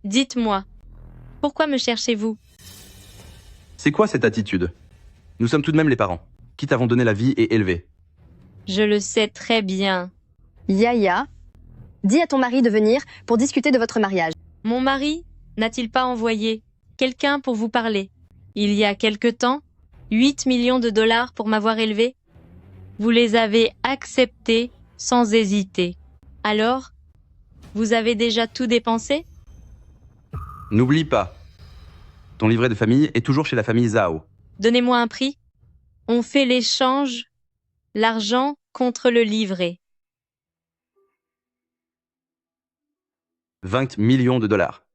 S1: Dites-moi, pourquoi me cherchez-vous?
S6: C'est quoi cette attitude? Nous sommes tout de même les parents, qui t'avons donné la vie et élevé.
S1: Je le sais très bien.
S4: Yaya, dis à ton mari de venir pour discuter de votre mariage.
S1: Mon mari n'a-t-il pas envoyé quelqu'un pour vous parler? Il y a quelque temps, 8 millions de dollars pour m'avoir élevé? Vous les avez acceptés sans hésiter. Alors, vous avez déjà tout dépensé?
S6: N'oublie pas, ton livret de famille est toujours chez la famille Zhao.
S1: Donnez-moi un prix. On fait l'échange, l'argent contre le livret.
S6: 20 millions de dollars.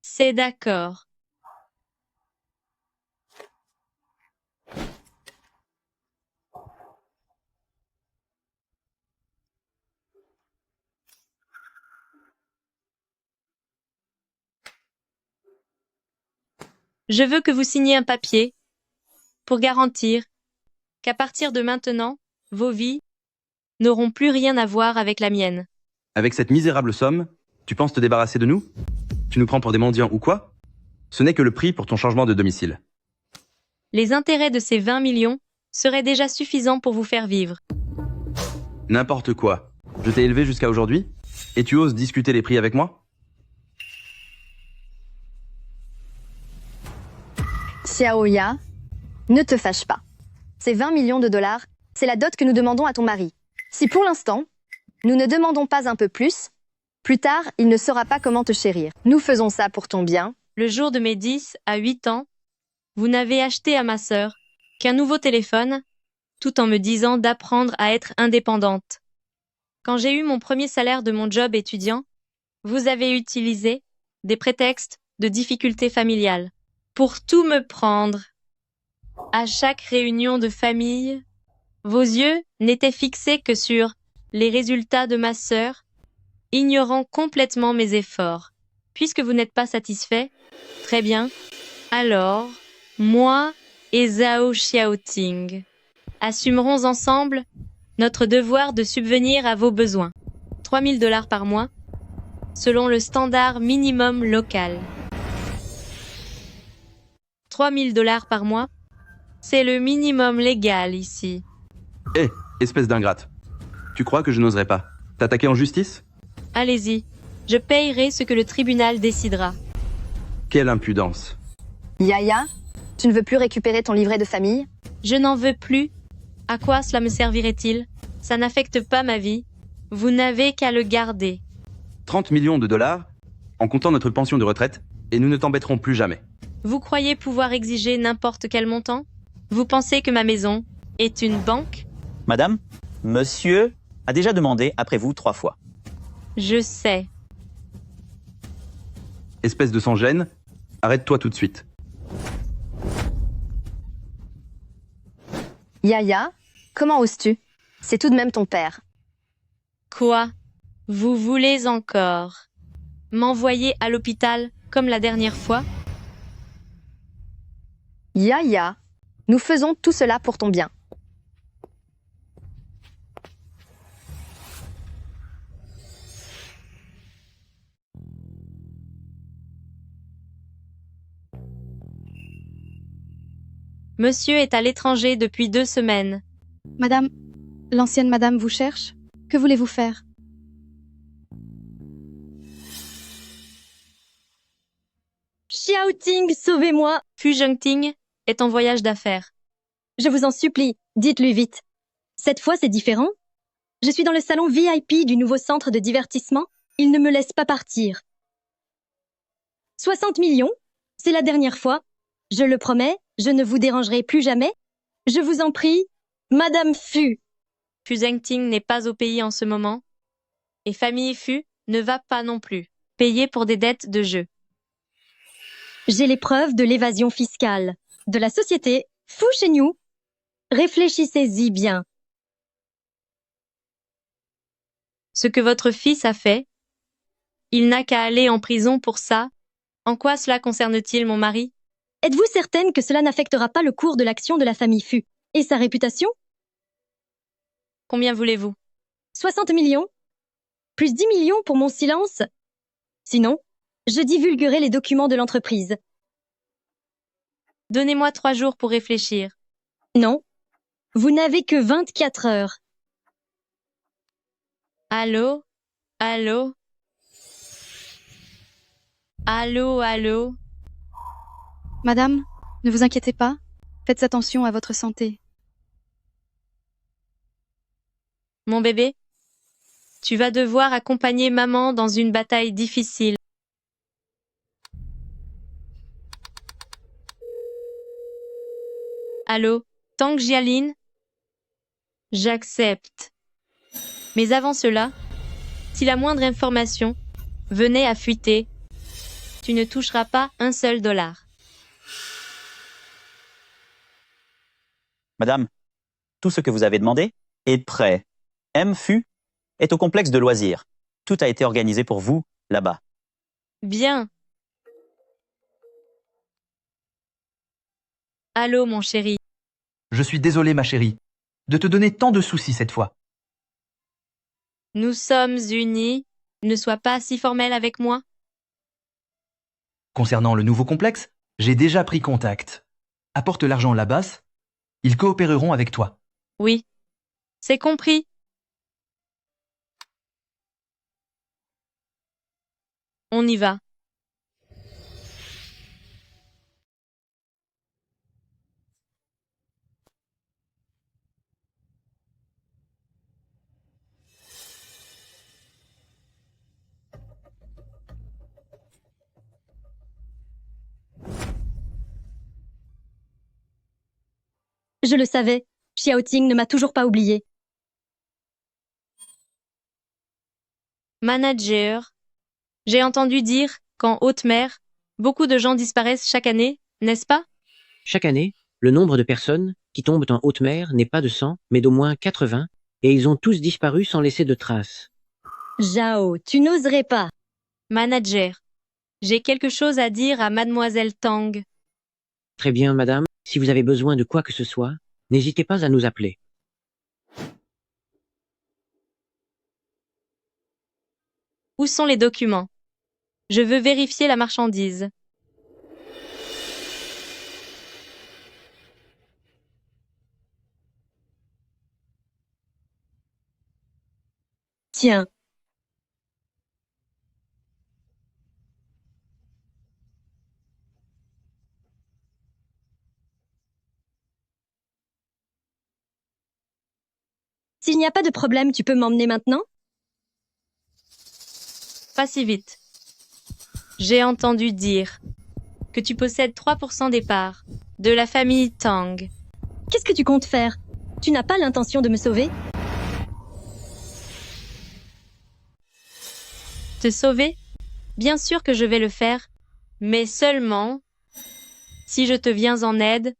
S1: C'est d'accord. Je veux que vous signiez un papier pour garantir qu'à partir de maintenant, vos vies n'auront plus rien à voir avec la mienne.
S6: Avec cette misérable somme, tu penses te débarrasser de nous? Tu nous prends pour des mendiants ou quoi? Ce n'est que le prix pour ton changement de domicile.
S1: Les intérêts de ces 20 millions seraient déjà suffisants pour vous faire vivre.
S6: N'importe quoi. Je t'ai élevé jusqu'à aujourd'hui, et tu oses discuter les prix avec moi?
S4: Xiaoya, ne te fâche pas. Ces 20 millions de dollars, c'est la dot que nous demandons à ton mari. Si pour l'instant, nous ne demandons pas un peu plus tard, il ne saura pas comment te chérir. Nous faisons ça pour ton bien.
S1: Le jour de mes 10 à 8 ans, vous n'avez acheté à ma sœur qu'un nouveau téléphone, tout en me disant d'apprendre à être indépendante. Quand j'ai eu mon premier salaire de mon job étudiant, vous avez utilisé des prétextes de difficultés familiales pour tout me prendre. À chaque réunion de famille, Vos yeux n'étaient fixés que sur les résultats de ma sœur, ignorant complètement mes efforts. Puisque vous n'êtes pas satisfait, très bien. Alors, moi et Zhao Xiaoting assumerons ensemble notre devoir de subvenir à vos besoins. 3000 $ par mois, selon le standard minimum local. 3000 $ par mois, c'est le minimum légal ici.
S6: Hé, espèce d'ingrate. Tu crois que je n'oserais pas t'attaquer en justice?
S1: Allez-y, je payerai ce que le tribunal décidera.
S6: Quelle impudence.
S4: Yaya, tu ne veux plus récupérer ton livret de famille?
S1: Je n'en veux plus. À quoi cela me servirait-il? Ça n'affecte pas ma vie. Vous n'avez qu'à le garder.
S6: 30 millions de dollars, en comptant notre pension de retraite, et nous ne t'embêterons plus jamais.
S1: Vous croyez pouvoir exiger n'importe quel montant? Vous pensez que ma maison est une banque?
S8: Madame, monsieur a déjà demandé après vous 3 fois.
S1: Je sais.
S6: Espèce de sans-gêne, arrête-toi tout de suite.
S4: Yaya, comment oses-tu? C'est tout de même ton père.
S1: Quoi? Vous voulez encore m'envoyer à l'hôpital comme la dernière fois?
S4: Yaya, nous faisons tout cela pour ton bien.
S1: Monsieur est à l'étranger depuis 2 semaines.
S15: Madame, l'ancienne madame vous cherche. Que voulez-vous faire?
S7: Xiaoting, sauvez-moi!
S1: Fu Zhengting est en voyage d'affaires.
S7: Je vous en supplie, dites-lui vite. Cette fois, c'est différent. Je suis dans le salon VIP du nouveau centre de divertissement. Il ne me laisse pas partir. 60 millions? C'est la dernière fois. Je le promets, je ne vous dérangerai plus jamais. Je vous en prie, Madame Fu.
S1: Fu Zhengting n'est pas au pays en ce moment. Et famille Fu ne va pas non plus payer pour des dettes de jeu.
S7: J'ai les preuves de l'évasion fiscale de la société Fu Shenyu. Réfléchissez-y bien.
S1: Ce que votre fils a fait, il n'a qu'à aller en prison pour ça. En quoi cela concerne-t-il mon mari?
S7: Êtes-vous certaine que cela n'affectera pas le cours de l'action de la famille Fu et sa réputation?
S1: Combien voulez-vous?
S7: 60 millions? Plus 10 millions pour mon silence? Sinon, je divulguerai les documents de l'entreprise.
S1: Donnez-moi 3 jours pour réfléchir.
S7: Non, vous n'avez que 24 heures.
S1: Allô? Allô? Allô, allô?
S15: Madame, ne vous inquiétez pas. Faites attention à votre santé.
S1: Mon bébé, tu vas devoir accompagner maman dans une bataille difficile. Allô, Tang Jialin? J'accepte. Mais avant cela, si la moindre information venait à fuiter, tu ne toucheras pas un seul dollar.
S8: Madame, tout ce que vous avez demandé est prêt. MFU est au complexe de loisirs. Tout a été organisé pour vous, là-bas.
S1: Bien. Allô, mon chéri.
S2: Je suis désolé, ma chérie, de te donner tant de soucis cette fois.
S1: Nous sommes unis. Ne sois pas si formel avec moi.
S2: Concernant le nouveau complexe, j'ai déjà pris contact. Apporte l'argent là-bas, ils coopéreront avec toi.
S1: Oui. C'est compris. On y va.
S7: Je le savais, Xiaoting ne m'a toujours pas oublié.
S1: Manager. J'ai entendu dire qu'en haute mer, beaucoup de gens disparaissent chaque année, n'est-ce pas?
S16: Chaque année, le nombre de personnes
S17: qui tombent en haute mer n'est pas de 100, mais d'au moins 80, et ils ont tous disparu sans laisser de traces.
S7: Zhao, tu n'oserais pas.
S1: Manager, j'ai quelque chose à dire à Mademoiselle Tang.
S17: Très bien, madame. Si vous avez besoin de quoi que ce soit, n'hésitez pas à nous appeler.
S1: Où sont les documents? Je veux vérifier la marchandise.
S7: Tiens. S'il n'y a pas de problème, tu peux m'emmener maintenant?
S1: Pas si vite. J'ai entendu dire que tu possèdes 3% des parts de la famille Tang.
S7: Qu'est-ce que tu comptes faire? Tu n'as pas l'intention de me sauver?
S1: Te sauver? Bien sûr que je vais le faire, mais seulement si je te viens en aide.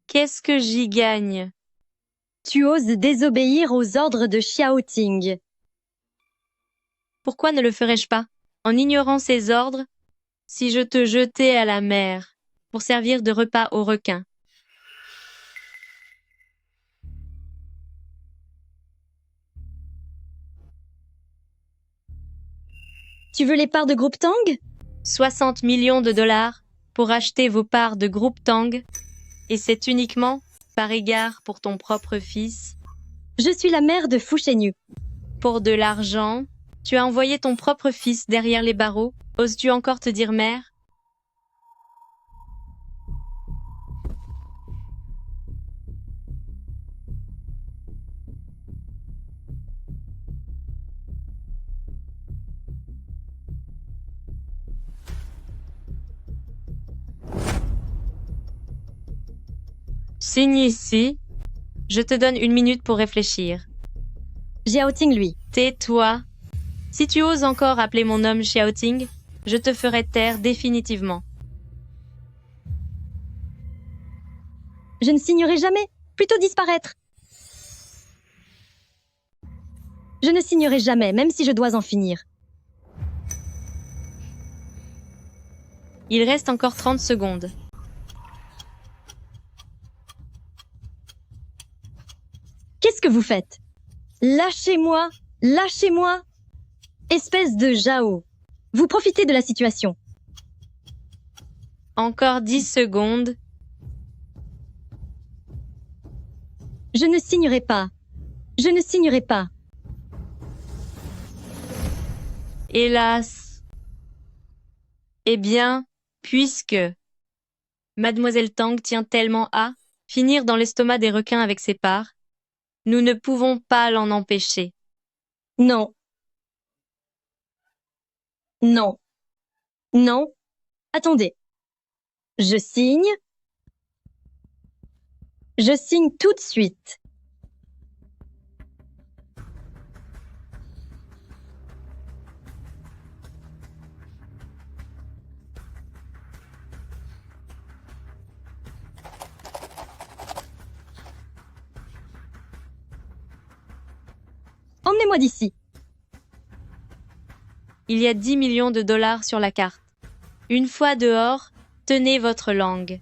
S1: Qu'est-ce que j'y gagne?
S7: Tu oses désobéir aux ordres de Xiao Ting.
S1: Pourquoi ne le ferais-je pas? En ignorant ces ordres, si je te jetais à la mer pour servir de repas aux requins.
S7: Tu veux les parts de Groupe Tang?
S1: 60 millions de dollars pour acheter vos parts de Groupe Tang, et c'est uniquement par égard pour ton propre fils.
S7: Je suis la mère de Fu Shenyu.
S1: Pour de l'argent, tu as envoyé ton propre fils derrière les barreaux. Oses-tu encore te dire mère? Signe ici. Je te donne 1 minute pour réfléchir.
S7: Xiaoting, lui.
S1: Tais-toi. Si tu oses encore appeler mon homme Xiaoting, je te ferai taire définitivement.
S7: Je ne signerai jamais. Plutôt disparaître. Je ne signerai jamais, même si je dois en finir.
S1: Il reste encore 30 secondes.
S7: Qu'est-ce que vous faites? Lâchez-moi! Lâchez-moi! Espèce de Zhao. Vous profitez de la situation.
S1: Encore 10 secondes.
S7: Je ne signerai pas. Je ne signerai pas.
S1: Hélas. Eh bien, puisque Mademoiselle Tang tient tellement à finir dans l'estomac des requins avec ses parts, nous ne pouvons pas l'en empêcher.
S7: Non. Non. Non. Attendez. Je signe. Je signe tout de suite. Emmenez-moi d'ici.
S1: Il y a 10 millions de dollars sur la carte. Une fois dehors, tenez votre langue.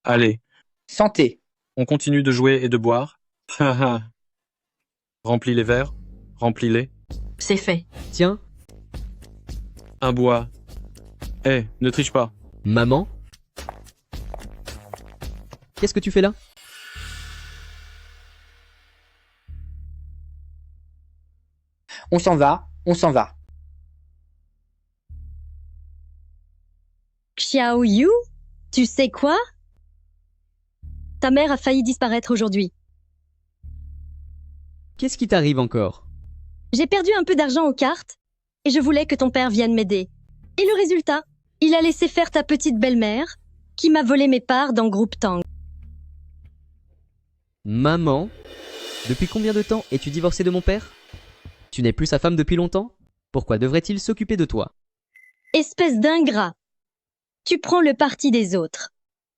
S6: Allez,
S18: Santé.
S6: on continue de jouer et de boire. Remplis les verres, remplis-les.
S3: C'est fait.
S5: Tiens,
S6: Un bois. Ne triche pas.
S5: maman? Qu'est-ce que tu fais là?
S18: On s'en va, on s'en va.
S7: Xiao Yu, tu sais quoi? Ta mère a failli disparaître aujourd'hui.
S5: Qu'est-ce qui t'arrive encore?
S7: J'ai perdu un peu d'argent aux cartes et je voulais que ton père vienne m'aider. Et le résultat, il a laissé faire ta petite belle-mère qui m'a volé mes parts dans Groupe Tang.
S5: Maman, depuis combien de temps es-tu divorcée de mon père? Tu n'es plus sa femme depuis longtemps? Pourquoi devrait-il s'occuper de toi?
S7: Espèce d'ingrat! Tu prends le parti des autres.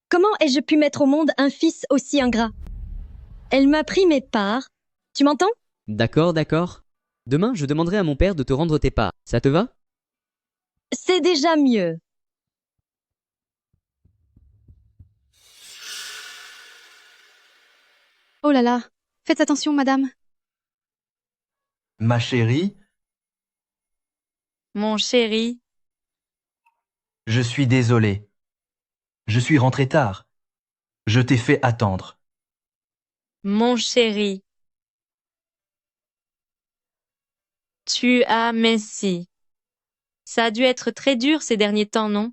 S7: Comment ai-je pu mettre au monde un fils aussi ingrat? Elle m'a pris mes parts. Tu m'entends?
S5: D'accord, d'accord. Demain, je demanderai à mon père de te rendre tes parts. Ça te va?
S7: C'est déjà mieux.
S15: Oh là là, faites attention, madame.
S2: Ma chérie,
S1: Mon chéri,
S2: je suis désolé. Je suis rentré tard. Je t'ai fait attendre.
S1: mon chéri. Tu as Messi. Ça a dû être très dur ces derniers temps, non?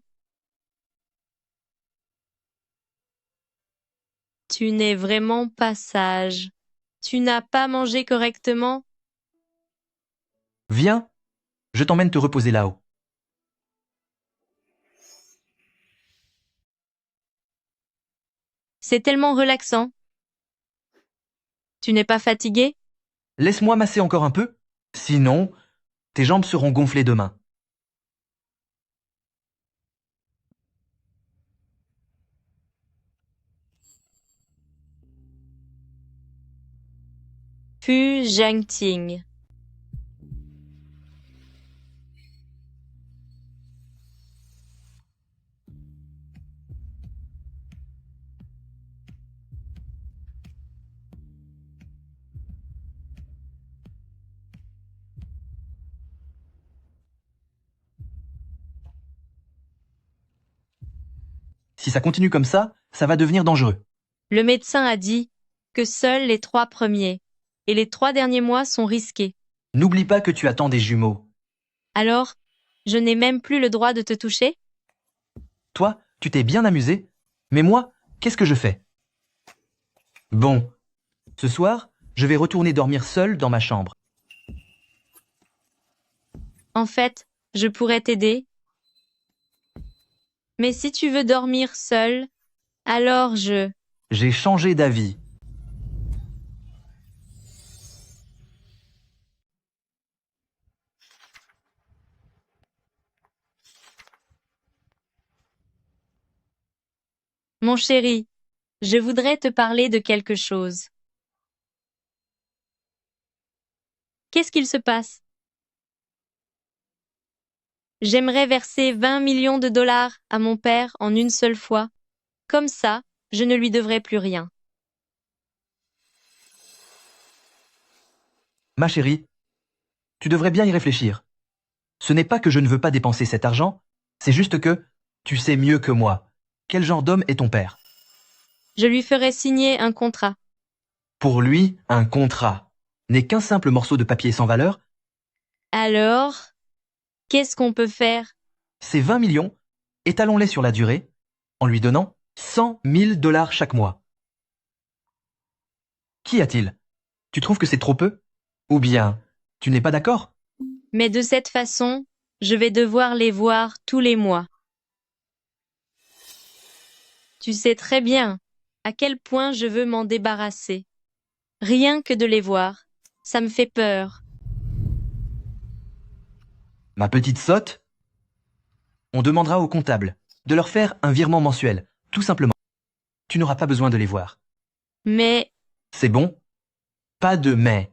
S1: Tu n'es vraiment pas sage. Tu n'as pas mangé correctement?
S2: Viens, je t'emmène te reposer là-haut.
S1: C'est tellement relaxant. Tu n'es pas fatigué?
S2: Laisse-moi masser encore un peu, sinon tes jambes seront gonflées demain.
S1: Fu Zhangting.
S2: Si ça continue comme ça va devenir dangereux.
S1: Le médecin a dit que seuls les 3 premiers et les 3 derniers mois sont risqués.
S2: N'oublie pas que tu attends des jumeaux.
S1: Alors, je n'ai même plus le droit de te toucher?
S2: Toi, tu t'es bien amusé, mais moi, qu'est-ce que je fais? Bon, ce soir, je vais retourner dormir seul dans ma chambre.
S1: En fait, je pourrais t'aider. Mais si tu veux dormir seul, alors
S2: J'ai changé d'avis.
S1: Mon chéri, je voudrais te parler de quelque chose. Qu'est-ce qu'il se passe? J'aimerais verser 20 millions de dollars à mon père en une seule fois. Comme ça, je ne lui devrai plus rien.
S2: Ma chérie, tu devrais bien y réfléchir. Ce n'est pas que je ne veux pas dépenser cet argent, c'est juste que tu sais mieux que moi. Quel genre d'homme est ton père?
S1: Je lui ferai signer un contrat.
S2: Pour lui, un contrat n'est qu'un simple morceau de papier sans valeur.
S1: Alors, qu'est-ce qu'on peut faire?
S2: Ces 20 millions, étalons-les sur la durée, en lui donnant 100 000 dollars chaque mois. Qu'y a-t-il? Tu trouves que c'est trop peu? Ou bien, tu n'es pas d'accord?
S1: Mais de cette façon, je vais devoir les voir tous les mois. Tu sais très bien à quel point je veux m'en débarrasser. Rien que de les voir, ça me fait peur.
S2: Ma petite sotte, on demandera au comptable de leur faire un virement mensuel, tout simplement. Tu n'auras pas besoin de les voir.
S1: Mais
S2: C'est bon? Pas de mais.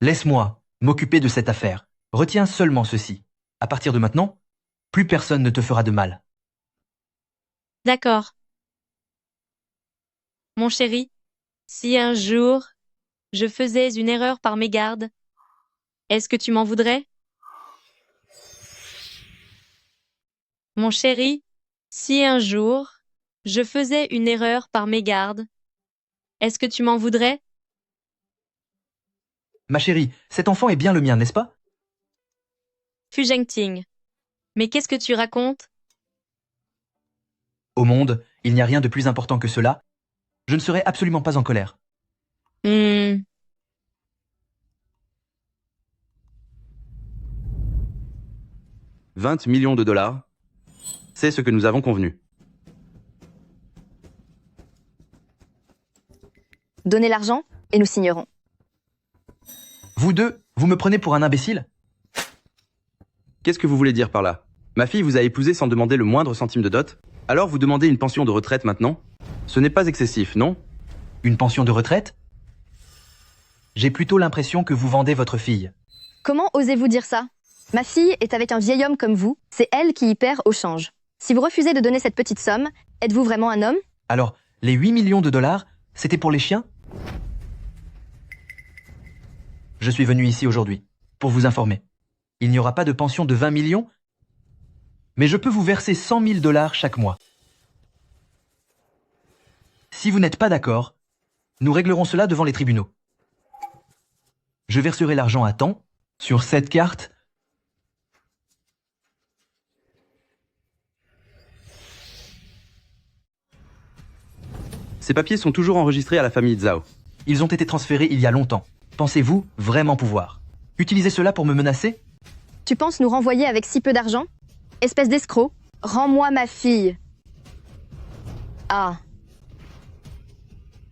S2: Laisse-moi m'occuper de cette affaire. Retiens seulement ceci. À partir de maintenant, plus personne ne te fera de mal.
S1: d'accord. Mon chéri, si un jour je faisais une erreur par mégarde, est-ce que tu m'en voudrais? Mon chéri, si un jour je faisais une erreur par mégarde, est-ce que tu m'en voudrais?
S2: Ma chérie, cet enfant est bien le mien, n'est-ce pas?
S1: Fu Zhengting. Mais qu'est-ce que tu racontes?
S2: Au monde, il n'y a rien de plus important que cela. Je ne serai absolument pas en colère.
S6: 20 millions de dollars, c'est ce que nous avons convenu.
S4: Donnez l'argent et nous signerons.
S2: Vous deux, vous me prenez pour un imbécile?
S6: Qu'est-ce que vous voulez dire par là? Ma fille vous a épousé sans demander le moindre centime de dot. Alors vous demandez une pension de retraite maintenant? Ce n'est pas excessif, non?
S2: Une pension de retraite? J'ai plutôt l'impression que vous vendez votre fille.
S4: Comment osez-vous dire ça? Ma fille est avec un vieil homme comme vous, c'est elle qui y perd au change. Si vous refusez de donner cette petite somme, êtes-vous vraiment un homme?
S2: Alors, les 8 millions de dollars, c'était pour les chiens? Je suis venu ici aujourd'hui pour vous informer. Il n'y aura pas de pension de 20 millions, mais je peux vous verser 100 000 dollars chaque mois. Si vous n'êtes pas d'accord, nous réglerons cela devant les tribunaux. Je verserai l'argent à temps sur cette carte.
S6: Ces papiers sont toujours enregistrés à la famille Zhao.
S2: Ils ont été transférés il y a longtemps. Pensez-vous vraiment pouvoir utiliser cela pour me menacer?
S4: Tu penses nous renvoyer avec si peu d'argent? Espèce d'escroc, rends-moi ma fille. Ah,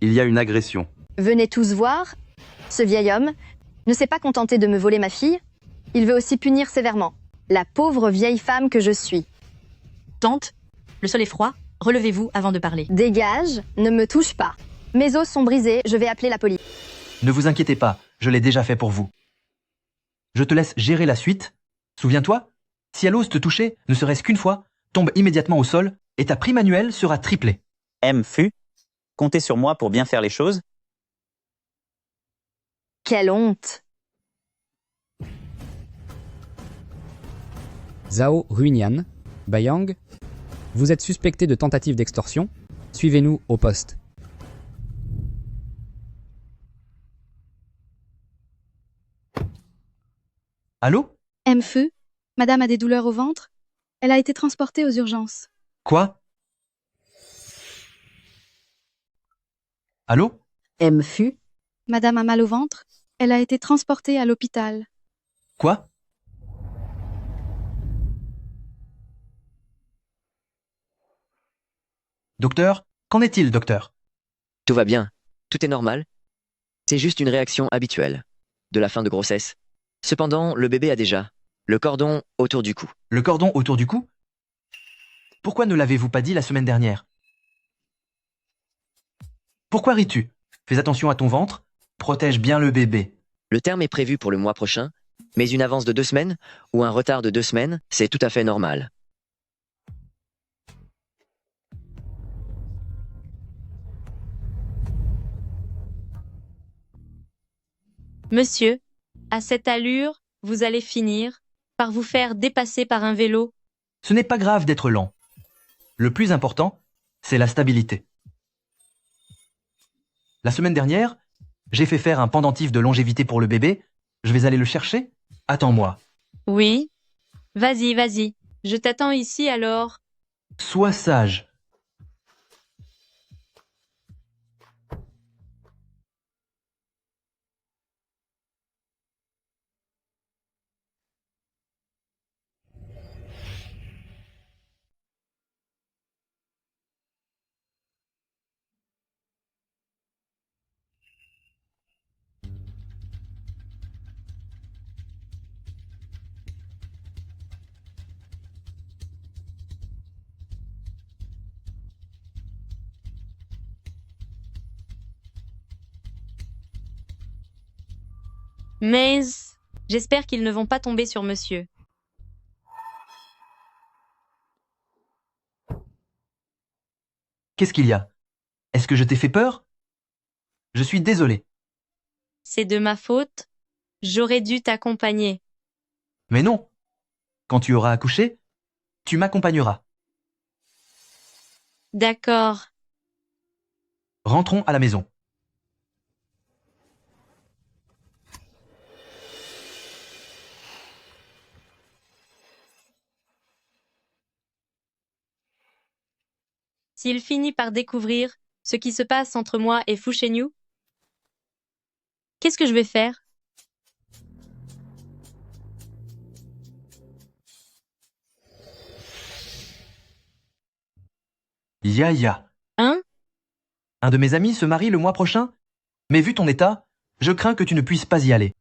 S6: Il y a une agression.
S4: venez tous voir. Ce vieil homme ne s'est pas contenté de me voler ma fille, il veut aussi punir sévèrement. La pauvre vieille femme que je suis.
S19: Tante, le sol est froid, relevez-vous avant de parler.
S4: Dégage, ne me touche pas. Mes os sont brisés, je vais appeler la police.
S2: Ne vous inquiétez pas, je l'ai déjà fait pour vous. Je te laisse gérer la suite. Souviens-toi, si elle ose te toucher, ne serait-ce qu'une fois, tombe immédiatement au sol et ta prime annuelle sera triplée.
S8: M. Fu, comptez sur moi pour bien faire les choses.
S4: Quelle honte.
S9: Zhao Ruinian, Bayang, vous êtes suspecté de tentative d'extorsion. Suivez-nous au poste.
S2: Allô?
S15: M-Feu, madame a des douleurs au ventre. Elle a été transportée aux urgences.
S2: Quoi? Allô?
S3: M-Fu,
S15: Madame a mal au ventre. Elle a été transportée à l'hôpital.
S2: Quoi? Docteur? Qu'en est-il, docteur?
S16: Tout va bien. Tout est normal. C'est juste une réaction habituelle de la fin de grossesse. Cependant, le bébé a déjà le cordon autour du cou.
S2: Le cordon autour du cou? Pourquoi ne l'avez-vous pas dit la semaine dernière? Pourquoi ris-tu? Fais attention à ton ventre, protège bien le bébé.
S16: Le terme est prévu pour le mois prochain, mais une avance de 2 semaines ou un retard de 2 semaines, c'est tout à fait normal.
S1: Monsieur, à cette allure, vous allez finir par vous faire dépasser par un vélo.
S2: Ce n'est pas grave d'être lent. Le plus important, c'est la stabilité. La semaine dernière, j'ai fait faire un pendentif de longévité pour le bébé. Je vais aller le chercher. Attends-moi.
S1: Oui. Vas-y, vas-y. Je t'attends ici alors.
S2: Sois sage.
S1: Mais j'espère qu'ils ne vont pas tomber sur monsieur.
S2: Qu'est-ce qu'il y a? Est-ce que je t'ai fait peur? Je suis désolé.
S1: C'est de ma faute. J'aurais dû t'accompagner.
S2: Mais non. Quand tu auras accouché, tu m'accompagneras.
S1: D'accord.
S2: Rentrons à la maison.
S1: S'il finit par découvrir ce qui se passe entre moi et Fu Shenyu, qu'est-ce que je vais faire?
S2: Yaya.
S1: Hein?
S2: Un de mes amis se marie le mois prochain Mais vu ton état, je crains que tu ne puisses pas y aller.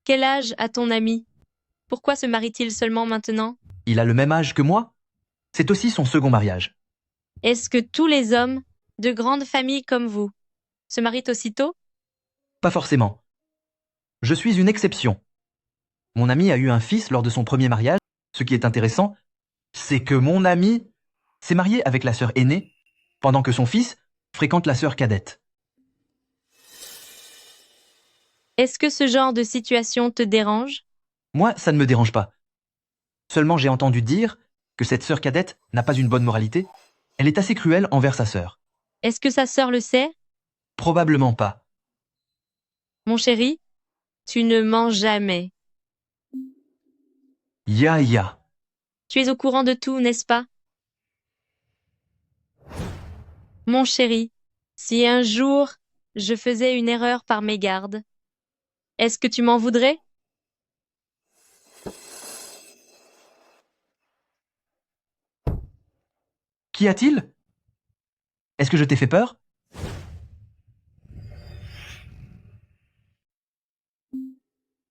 S1: Quel âge a ton ami? Pourquoi se marie-t-il seulement maintenant?
S2: Il a le même âge que moi. C'est aussi son second mariage.
S1: Est-ce que tous les hommes, de grandes familles comme vous, se marient aussitôt?
S2: Pas forcément. Je suis une exception. Mon ami a eu un fils lors de son premier mariage. Ce qui est intéressant, c'est que mon ami s'est marié avec la sœur aînée, pendant que son fils fréquente la sœur cadette.
S1: Est-ce que ce genre de situation te dérange?
S2: Moi, ça ne me dérange pas. Seulement j'ai entendu dire que cette sœur cadette n'a pas une bonne moralité. Elle est assez cruelle envers sa sœur.
S1: Est-ce que sa sœur le sait?
S2: Probablement pas.
S1: Mon chéri, tu ne mens jamais.
S2: Ya.
S1: Tu es au courant de tout, n'est-ce pas? Mon chéri, si un jour je faisais une erreur par mégarde, est-ce que tu m'en voudrais?
S2: Qu'y a-t-il? Est-ce que je t'ai fait peur?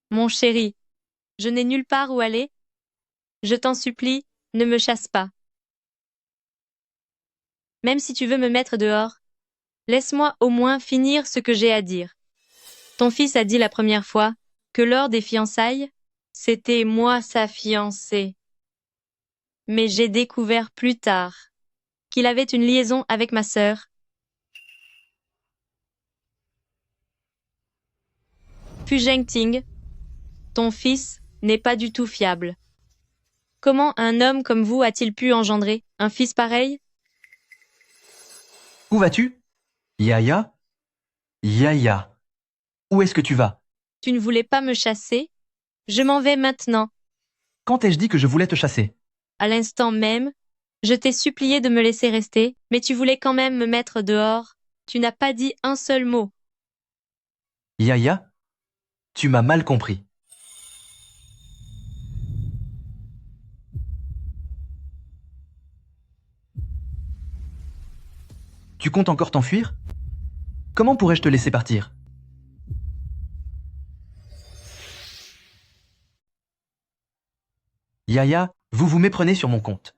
S1: Mon chéri, je n'ai nulle part où aller. Je t'en supplie, ne me chasse pas. Même si tu veux me mettre dehors, laisse-moi au moins finir ce que j'ai à dire. Ton fils a dit la première fois que lors des fiançailles, c'était moi sa fiancée. Mais j'ai découvert plus tard qu'il avait une liaison avec ma sœur. Fu Zhengting, ton fils n'est pas du tout fiable. Comment un homme comme vous a-t-il pu engendrer un fils pareil?
S2: Où vas-tu? Ya. Où est-ce que tu vas?
S1: Tu ne voulais pas me chasser? Je m'en vais maintenant.
S2: Quand ai-je dit que je voulais te chasser?
S1: À l'instant même, je t'ai supplié de me laisser rester, mais tu voulais quand même me mettre dehors. Tu n'as pas dit un seul mot.
S2: Ya, tu m'as mal compris. Tu comptes encore t'enfuir? Comment pourrais-je te laisser partir? Ya, vous vous méprenez sur mon compte.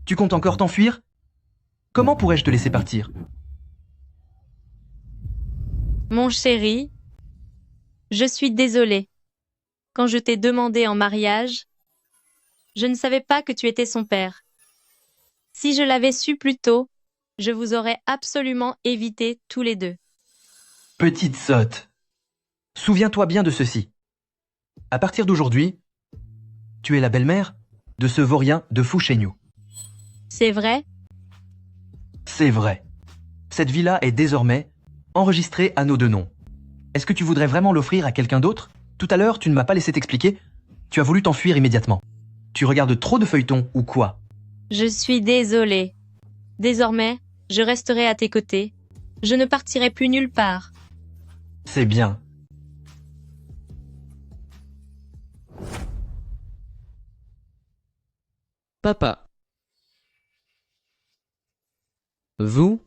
S2: Tu comptes encore t'enfuir? Comment pourrais-je te laisser partir?
S1: Mon chéri, je suis désolée. Quand je t'ai demandé en mariage, je ne savais pas que tu étais son père. Si je l'avais su plus tôt, je vous aurais absolument évité tous les deux.
S2: Petite sotte. Souviens-toi bien de ceci. À partir d'aujourd'hui, tu es la belle-mère de ce vaurien de Fu Shenyu.
S1: C'est vrai?
S2: C'est vrai. Cette villa est désormais enregistrée à nos deux noms. Est-ce que tu voudrais vraiment l'offrir à quelqu'un d'autre? Tout à l'heure, tu ne m'as pas laissé t'expliquer. Tu as voulu t'enfuir immédiatement. Tu regardes trop de feuilletons ou quoi?
S1: Je suis désolée. Désormais, je resterai à tes côtés. Je ne partirai plus nulle part.
S2: C'est bien.
S5: Papa. Vous?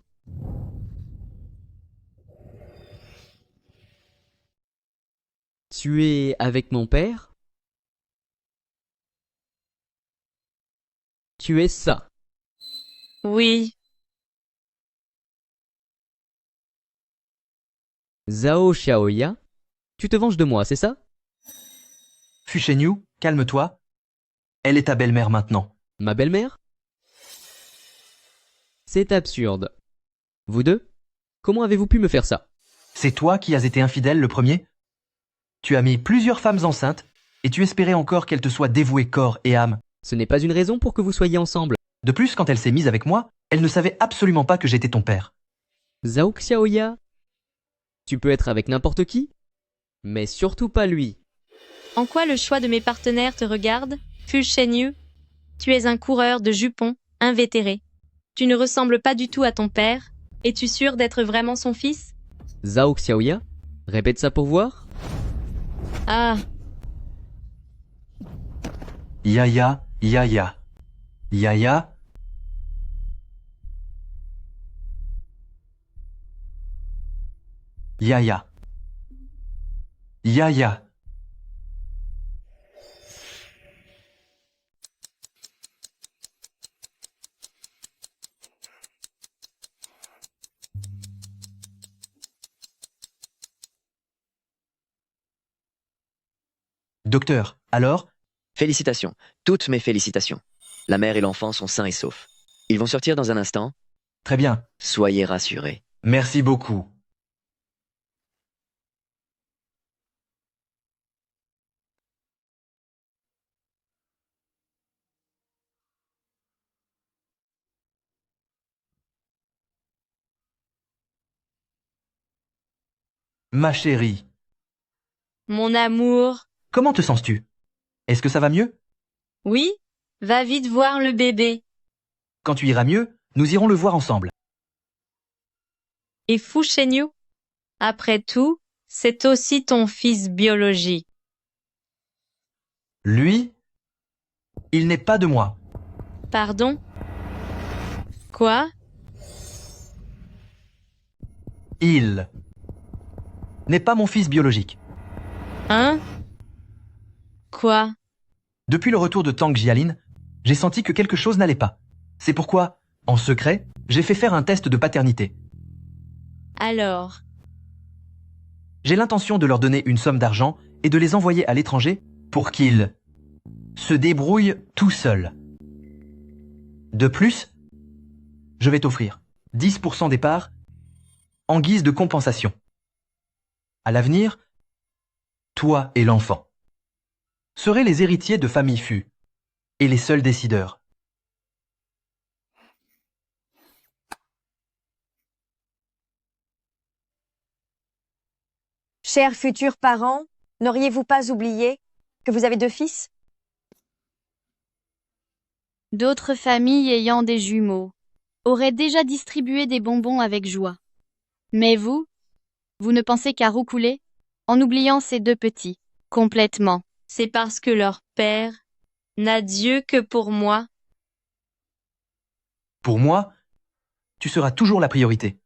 S5: Tu es avec mon père? Tu es ça?
S1: Oui.
S5: Zhao Xiaoya? Tu te venges de moi, c'est ça?
S2: Fu Shenyu, calme-toi. Elle est ta belle-mère maintenant.
S5: Ma belle-mère? C'est absurde. Vous deux? Comment avez-vous pu me faire ça?
S2: C'est toi qui as été infidèle le premier? Tu as mis plusieurs femmes enceintes et tu espérais encore qu'elles te soient dévouées corps et âme.
S5: Ce n'est pas une raison pour que vous soyez ensemble.
S2: De plus, quand elle s'est mise avec moi, elle ne savait absolument pas que j'étais ton père.
S5: Zhao Xiaoya? Tu peux être avec n'importe qui, mais surtout pas lui.
S1: En quoi le choix de mes partenaires te regarde? Fu Shenyu, tu es un coureur de jupons invétéré. Tu ne ressembles pas du tout à ton père. Es-tu sûr d'être vraiment son fils?
S5: Zhao Xiaoya? Répète ça pour voir.
S1: Ah,
S2: Ya, Yaya. Yaya. Yaya. Yaya. Docteur, alors?
S16: Félicitations, toutes mes félicitations. La mère et l'enfant sont sains et saufs. Ils vont sortir dans un instant.
S2: Très bien.
S16: Soyez rassurés.
S2: Merci beaucoup. Ma chérie,
S1: Mon amour.
S2: comment te sens-tu? Est-ce que ça va mieux?
S1: Oui? Va vite voir le bébé.
S2: Quand tu iras mieux, nous irons le voir ensemble.
S1: Et Fouchéniou? Après tout, c'est aussi ton fils biologique.
S2: Lui, il n'est pas de moi.
S1: Pardon? Quoi?
S2: Il n'est pas mon fils biologique.
S1: Hein? Quoi?
S2: Depuis le retour de Tang Jialin, j'ai senti que quelque chose n'allait pas. C'est pourquoi, en secret, j'ai fait faire un test de paternité.
S1: Alors?
S2: J'ai l'intention de leur donner une somme d'argent et de les envoyer à l'étranger pour qu'ils se débrouillent tout seuls. De plus, je vais t'offrir 10% des parts en guise de compensation. À l'avenir, toi et l'enfant serez les héritiers de famille Fu et les seuls décideurs.
S10: Chers futurs parents, n'auriez-vous pas oublié que vous avez 2 fils?
S15: D'autres familles ayant des jumeaux auraient déjà distribué des bonbons avec joie. Mais vous ne pensez qu'à roucouler en oubliant ces 2 petits, complètement.
S1: C'est parce que leur père n'a Dieu que pour moi.
S2: Pour moi, tu seras toujours la priorité.